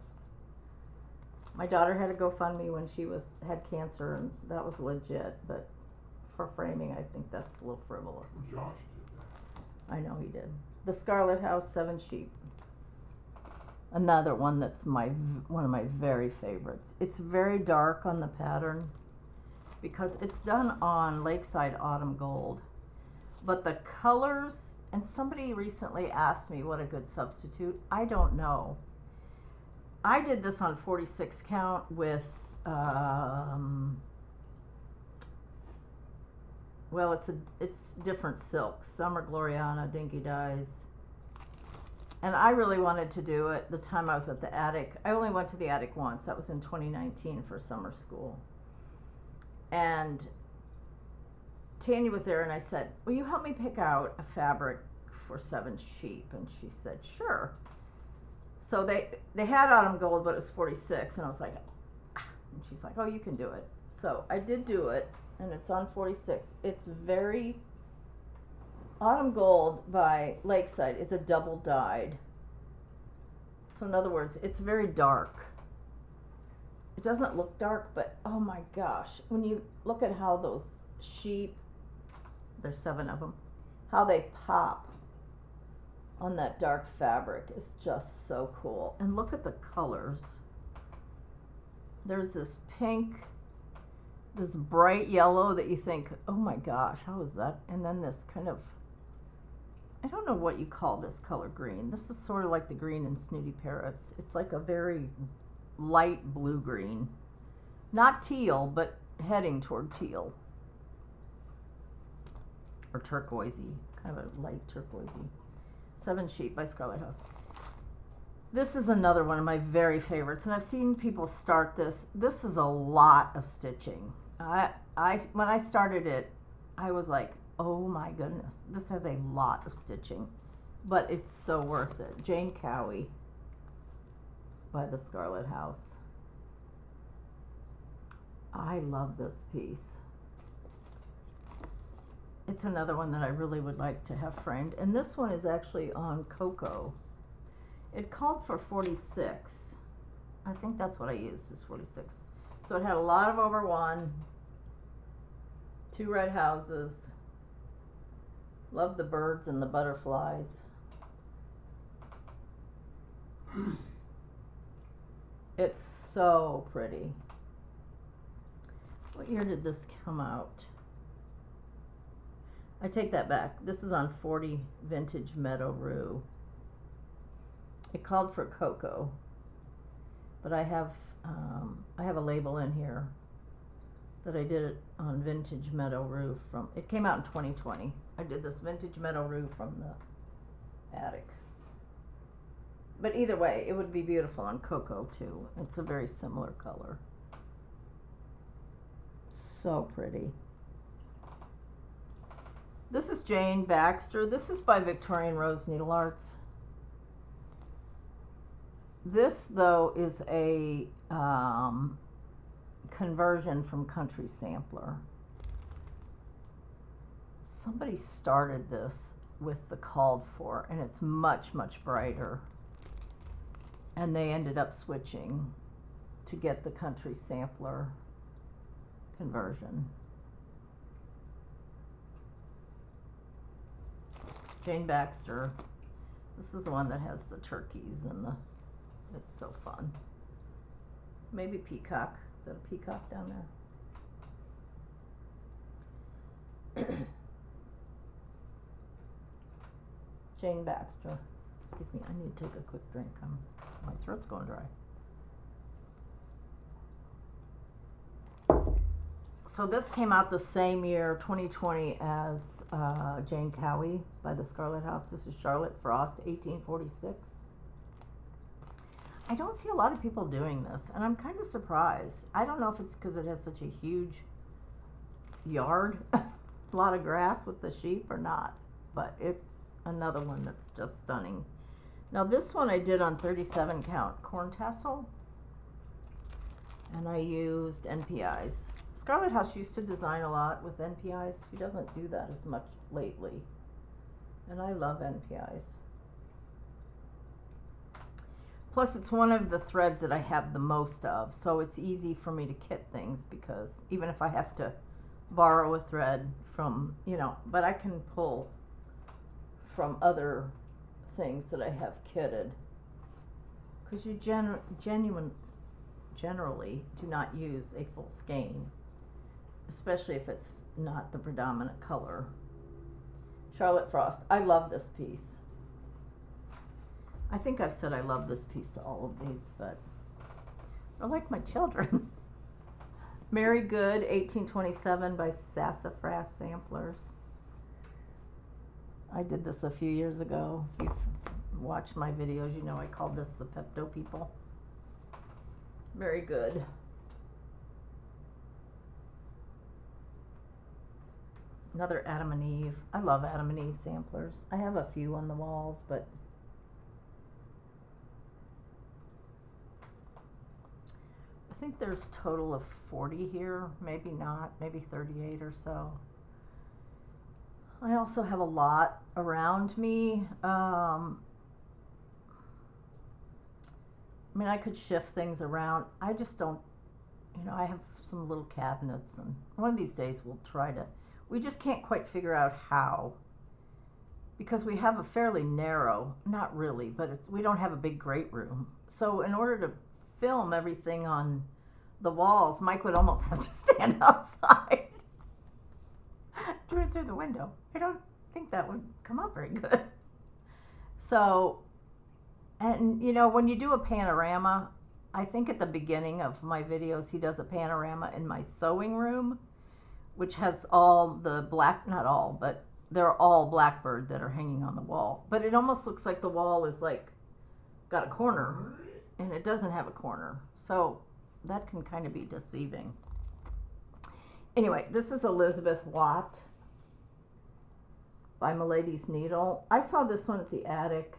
My daughter had a GoFundMe when she had cancer, and that was legit, but for framing, I think that's a little frivolous. Josh did that. I know he did. The Scarlet House 7 sheep. Another one that's one of my very favorites. It's very dark on the pattern because it's done on Lakeside Autumn Gold. But the colors, and somebody recently asked me what a good substitute. I don't know. I did this on 46 count with well, it's different silks. Some are Gloriana, Dinky Dyes. And I really wanted to do it the time I was at the attic. I only went to the attic once. That was in 2019 for summer school. And Tanya was there, and I said, will you help me pick out a fabric for 7 sheep? And she said, sure. So they had Autumn Gold, but it was 46, and I was like, ah. And she's like, oh, you can do it. So I did do it. And it's on 46. It's very, Autumn Gold by Lakeside is a double dyed. So in other words, it's very dark. It doesn't look dark, but oh my gosh, when you look at how those sheep, there's 7 of them, how they pop on that dark fabric is just so cool. And look at the colors. There's this pink, this bright yellow that you think, oh my gosh, how is that? And then this kind of, I don't know what you call this color green. This is sort of like the green in Snooty Parrots. It's like a very light blue green. Not teal, but heading toward teal. Or turquoisey, kind of a light turquoisey. 7 Sheep by Scarlet House. This is another one of my very favorites, and I've seen people start this. This is a lot of stitching. When I started it, I was like, oh my goodness, this has a lot of stitching, but it's so worth it. Jane Cowie by the Scarlet House. I love this piece. It's another one that I really would like to have framed, and this one is actually on Cocoa. It called for 46. I think that's what I used, is 46. So it had a lot of over 1, 2 red houses. Love the birds and the butterflies. It's so pretty. What year did this come out? I take that back. This is on 40 Vintage Meadow Rue. It called for Cocoa, but I have a label in here that I did it on Vintage Meadow Rue from, it came out in 2020. I did this Vintage Meadow Rue from the attic. But either way, it would be beautiful on Cocoa too. It's a very similar color. So pretty. This is Jane Baxter. This is by Victorian Rose Needle Arts. This, though, is a conversion from Country Sampler. Somebody started this with the called for, and it's much, much brighter. And they ended up switching to get the Country Sampler conversion. Jane Baxter. This is the one that has the turkeys and the, it's so fun. Maybe peacock. Is that a peacock down there? Jane Baxter. Excuse me, I need to take a quick drink. My throat's going dry. So this came out the same year, 2020, as Jane Cowie by the Scarlet House. This is Charlotte Frost, 1846. I don't see a lot of people doing this, and I'm kind of surprised. I don't know if it's because it has such a huge yard, a lot of grass with the sheep or not, but it's another one that's just stunning. Now this one I did on 37 count corn tassel, and I used NPIs. Scarlet House used to design a lot with NPIs. She doesn't do that as much lately, and I love NPIs. Plus it's one of the threads that I have the most of, so it's easy for me to kit things, because even if I have to borrow a thread from, but I can pull from other things that I have kitted, because you generally do not use a full skein, especially if it's not the predominant color. Charlotte Frost. I love this piece. I think I've said I love this piece to all of these, but they're like my children. Mary Good, 1827 by Sassafras Samplers. I did this a few years ago. If you've watched my videos, you know I called this the Pepto People. Very good. Another Adam and Eve. I love Adam and Eve samplers. I have a few on the walls, but I think there's a total of 40 here. Maybe not, maybe 38 or so. I also have a lot around me. I mean, I could shift things around. I just don't, I have some little cabinets, and one of these days we'll try to, we just can't quite figure out how, because we have a fairly narrow, not really, but we don't have a big great room. So in order to film everything on the walls, Mike would almost have to stand outside. Do it through the window. I don't think that would come out very good. So, and when you do a panorama, I think at the beginning of my videos, he does a panorama in my sewing room, which has all the black, not all, but they're all blackbird that are hanging on the wall. But it almost looks like the wall is got a corner, and it doesn't have a corner. So that can kind of be deceiving. Anyway, this is Elizabeth Watt by Milady's Needle. I saw this one at the attic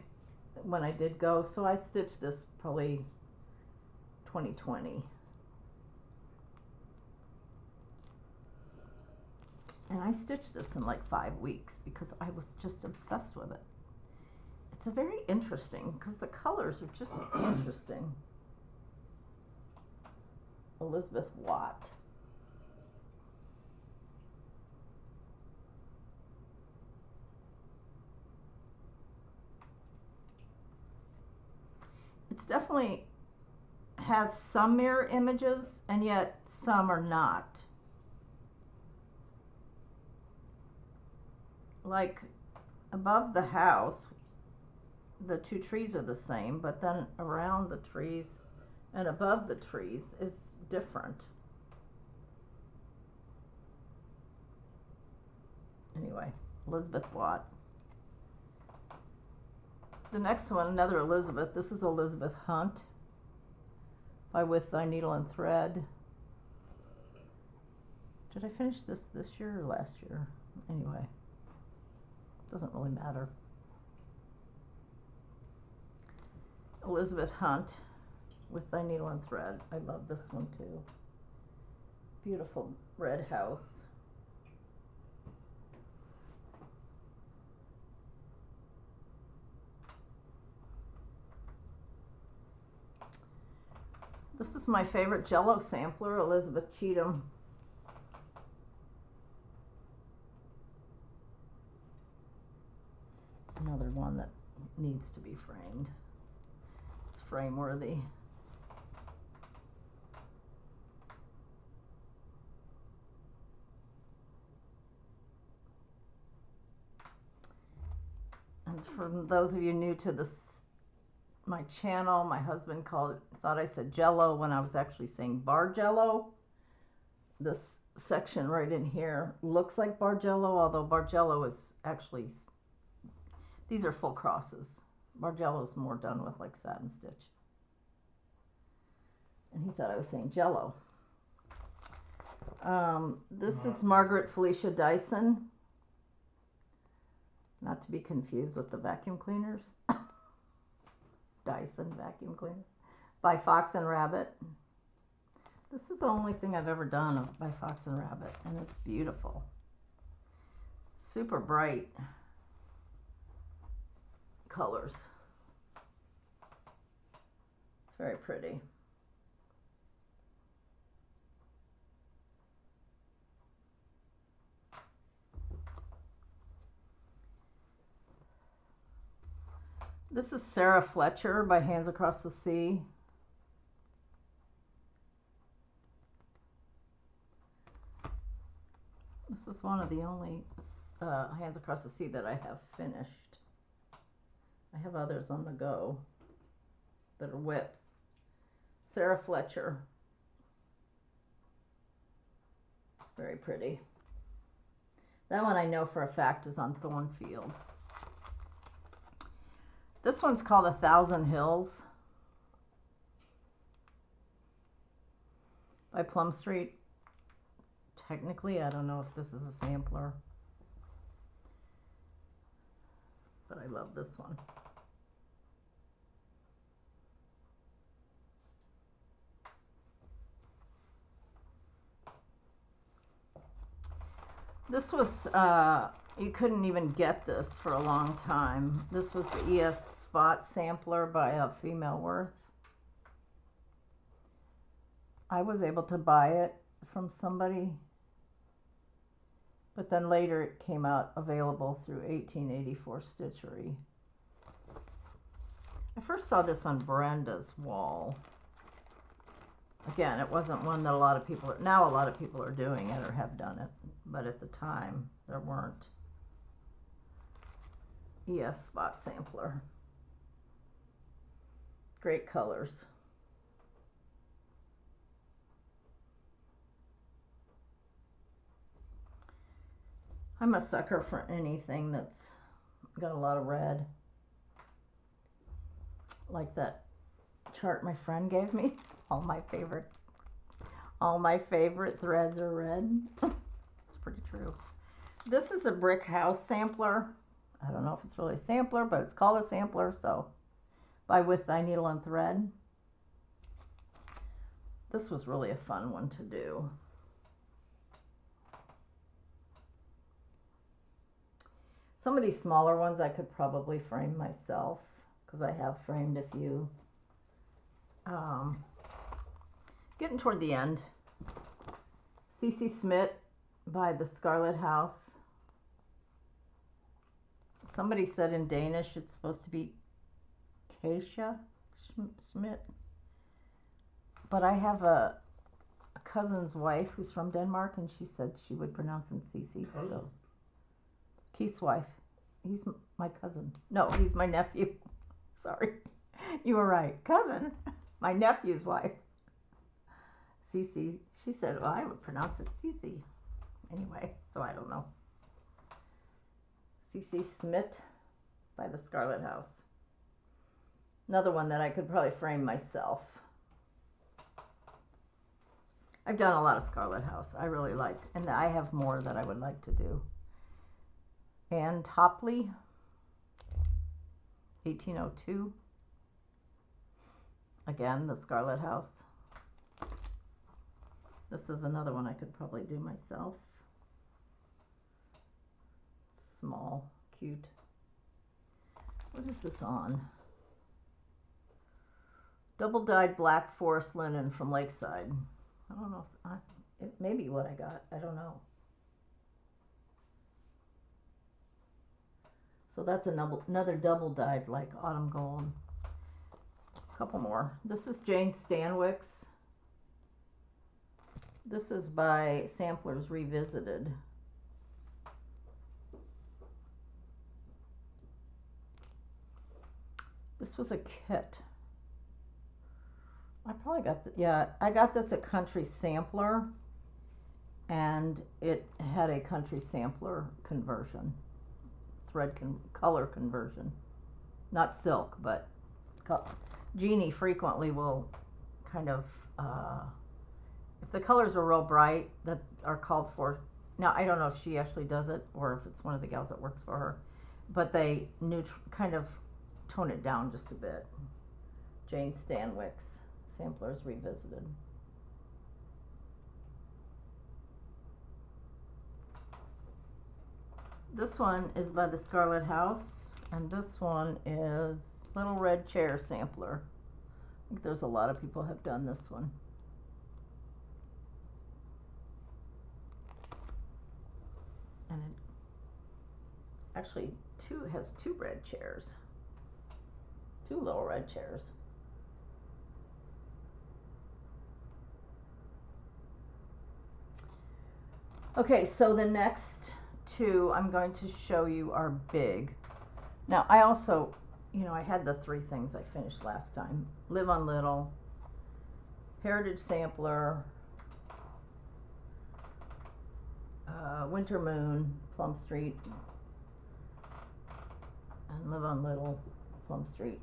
when I did go, so I stitched this probably 2020. And I stitched this in 5 weeks because I was just obsessed with it. It's a very interesting, because the colors are just interesting. Elizabeth Watt. It's definitely has some mirror images, and yet some are not. Like above the house, the two trees are the same, but then around the trees and above the trees is different. Anyway, Elizabeth Watt. The next one, another Elizabeth. This is Elizabeth Hunt by With Thy Needle and Thread. Did I finish this year or last year? Anyway, doesn't really matter. Elizabeth Hunt, With Thy Needle and Thread. I love this one too. Beautiful red house. This is my favorite Jello sampler, Elizabeth Cheatham. Another one that needs to be framed. It's frame worthy. And for those of you new to my channel, my husband thought I said Jello when I was actually saying Bargello. This section right in here looks like Bargello, although Bargello is actually, these are full crosses. Bargello is more done with like satin stitch. And he thought I was saying Jello. This is Margaret Felicia Dyson. Not to be confused with the vacuum cleaners. Dyson vacuum cleaner. By Fox and Rabbit. This is the only thing I've ever done by Fox and Rabbit, and it's beautiful. Super bright colors. It's very pretty. This is Sarah Fletcher by Hands Across the Sea. This is one of the only Hands Across the Sea that I have finished. I have others on the go that are whips. Sarah Fletcher. It's very pretty. That one I know for a fact is on Thornfield. This one's called 1,000 Hills by Plum Street. Technically, I don't know if this is a sampler, but I love this one. This was, you couldn't even get this for a long time. This was the ES Spot sampler by Female Worth. I was able to buy it from somebody, but then later it came out available through 1884 Stitchery. I first saw this on Brenda's wall. Again, it wasn't one that a lot of people are, now a lot of people are doing it or have done it, but at the time there weren't. ES Spot sampler. Great colors. I'm a sucker for anything that's got a lot of red. Like that chart my friend gave me. All my favorite threads are red. It's pretty true. This is a brick house sampler. I don't know if it's really a sampler, but it's called a sampler, so by With Thy Needle and Thread. This was really a fun one to do. Some of these smaller ones I could probably frame myself, because I have framed a few. Getting toward the end. C.C. Smith by The Scarlet House. Somebody said in Danish it's supposed to be Keisha Schmidt. But I have a cousin's wife who's from Denmark, and she said she would pronounce him Cece. So Keith's wife. He's my cousin. No, he's my nephew. Sorry. You were right. Cousin. My nephew's wife. Cece. She said, well, I would pronounce it Cece. Anyway, so I don't know. C.C. Smith by The Scarlet House. Another one that I could probably frame myself. I've done a lot of Scarlet House. I really like, and I have more that I would like to do. Anne Topley, 1802. Again, The Scarlet House. This is another one I could probably do myself. Small, cute. What is this on? Double dyed black forest linen from Lakeside. I don't know if it may be what I got. I don't know. So that's another double dyed like autumn gold. A couple more. This is Jane Stanwick's. This is by Samplers Revisited. was a kit. I probably got I got this at Country Sampler, and it had a Country Sampler conversion, color conversion, not silk, but Jeannie frequently will kind of if the colors are real bright that are called for. Now I don't know if she actually does it or if it's one of the gals that works for her, but they kind of tone it down just a bit. Jane Stanwick's Samplers Revisited. This one is by the Scarlet House, and this one is Little Red Chair Sampler. I think there's a lot of people have done this one. And it actually has two red chairs. Two little red chairs. Okay, so the next two I'm going to show you are big. Now I also, I had the three things I finished last time. Live on Little, Heritage Sampler, Winter Moon, Plum Street, and Live on Little, Plum Street.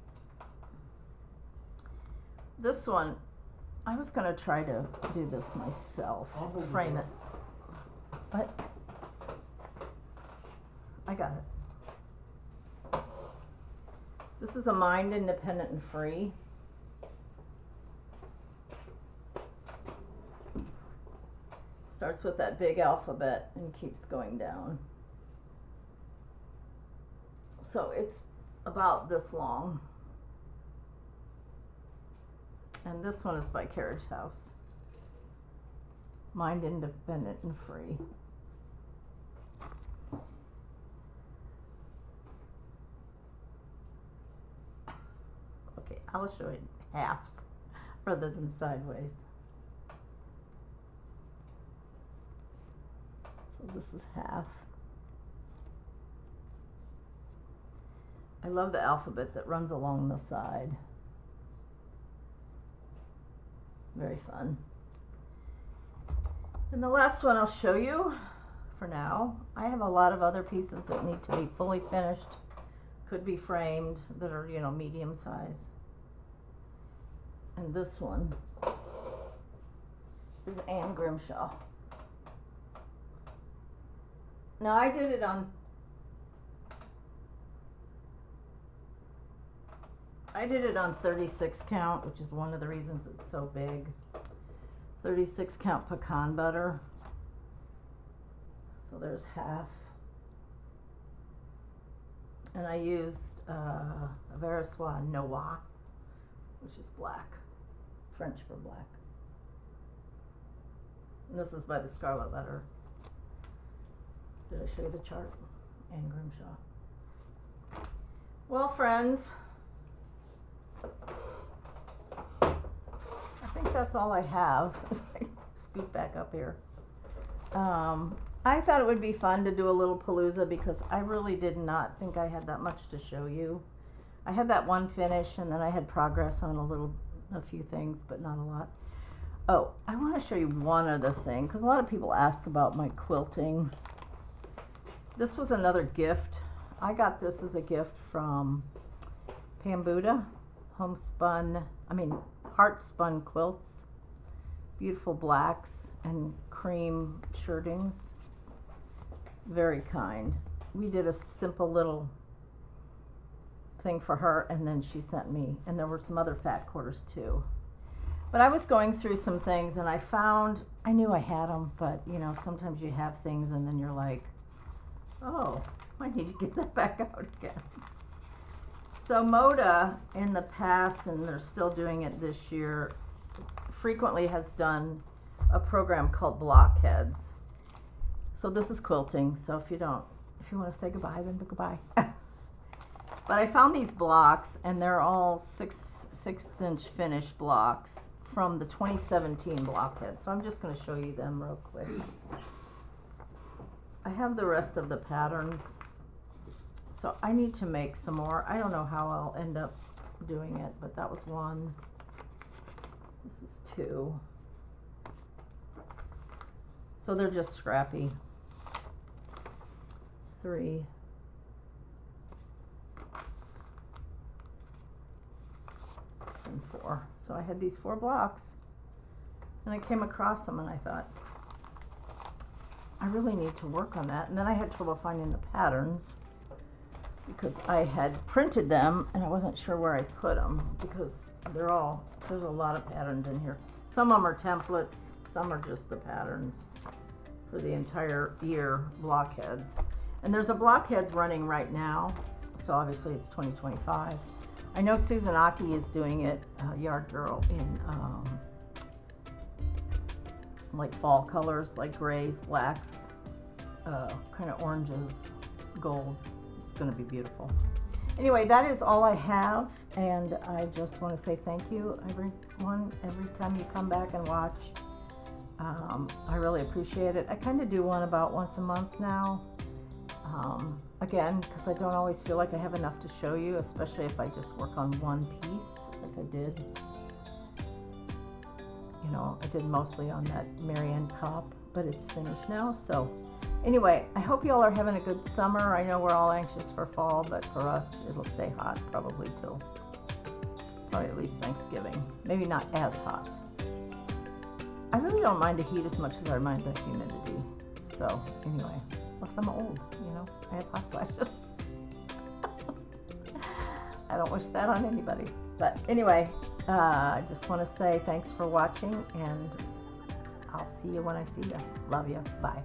This one, I was going to try to do this myself, frame it, but I got it. This is a Mind Independent and Free. Starts with that big alphabet and keeps going down. So it's about this long. And this one is by Carriage House. Mind Independent and Free. Okay, I'll show you halves rather than sideways. So this is half. I love the alphabet that runs along the side. Very fun. And the last one I'll show you for now. I have a lot of other pieces that need to be fully finished, could be framed, that are, medium size. And this one is Anne Grimshaw. Now I did it on I did it on 36 count, which is one of the reasons it's so big. 36 count pecan butter. So there's half. And I used Verissois Noir, which is black, French for black. And this is by the Scarlet Letter. Did I show you the chart? Anne Grimshaw. Well, friends, I think that's all I have. Scoot back up here. I thought it would be fun to do a little Palooza because I really did not think I had that much to show you. I had that one finish and then I had progress on a few things, but not a lot. Oh, I want to show you one other thing because a lot of people ask about my quilting. This was another gift. I got this as a gift from Pam Buddha, heart spun quilts, beautiful blacks and cream shirtings. Very kind. We did a simple little thing for her and then she sent me, and there were some other fat quarters too. But I was going through some things and I knew I had them, but sometimes you have things and then you're like, oh, I need to get that back out again. So Moda in the past, and they're still doing it this year, frequently has done a program called Blockheads. So this is quilting, so if you want to say goodbye, then goodbye. But I found these blocks, and they're all 6-inch finished blocks from the 2017 Blockhead. So I'm just going to show you them real quick. I have the rest of the patterns. So I need to make some more. I don't know how I'll end up doing it, but that was one. This is two. So they're just scrappy. 3. And 4. So I had these 4 blocks, and I came across them and I thought, I really need to work on that. And then I had trouble finding the patterns because I had printed them and I wasn't sure where I put them, because there's a lot of patterns in here. Some of them are templates, some are just the patterns for the entire year blockheads. And there's a blockheads running right now, so obviously it's 2025. I know Susan Aki is doing it, Yard Girl, in like fall colors, like grays, blacks, kind of oranges, golds. It's going to be beautiful. Anyway, that is all I have, and I just want to say thank you, everyone, every time you come back and watch. I really appreciate it. I kind of do one about once a month now. Again, because I don't always feel like I have enough to show you, especially if I just work on one piece like I did. You know, I did mostly on that Marianne Kopp, but it's finished now. So anyway, I hope you all are having a good summer. I know we're all anxious for fall, but for us, it'll stay hot probably till probably at least Thanksgiving. Maybe not as hot. I really don't mind the heat as much as I mind the humidity. So anyway, plus I'm old, you know, I have hot flashes. I don't wish that on anybody. But anyway, I just want to say thanks for watching, and I'll see you when I see you. Love you. Bye.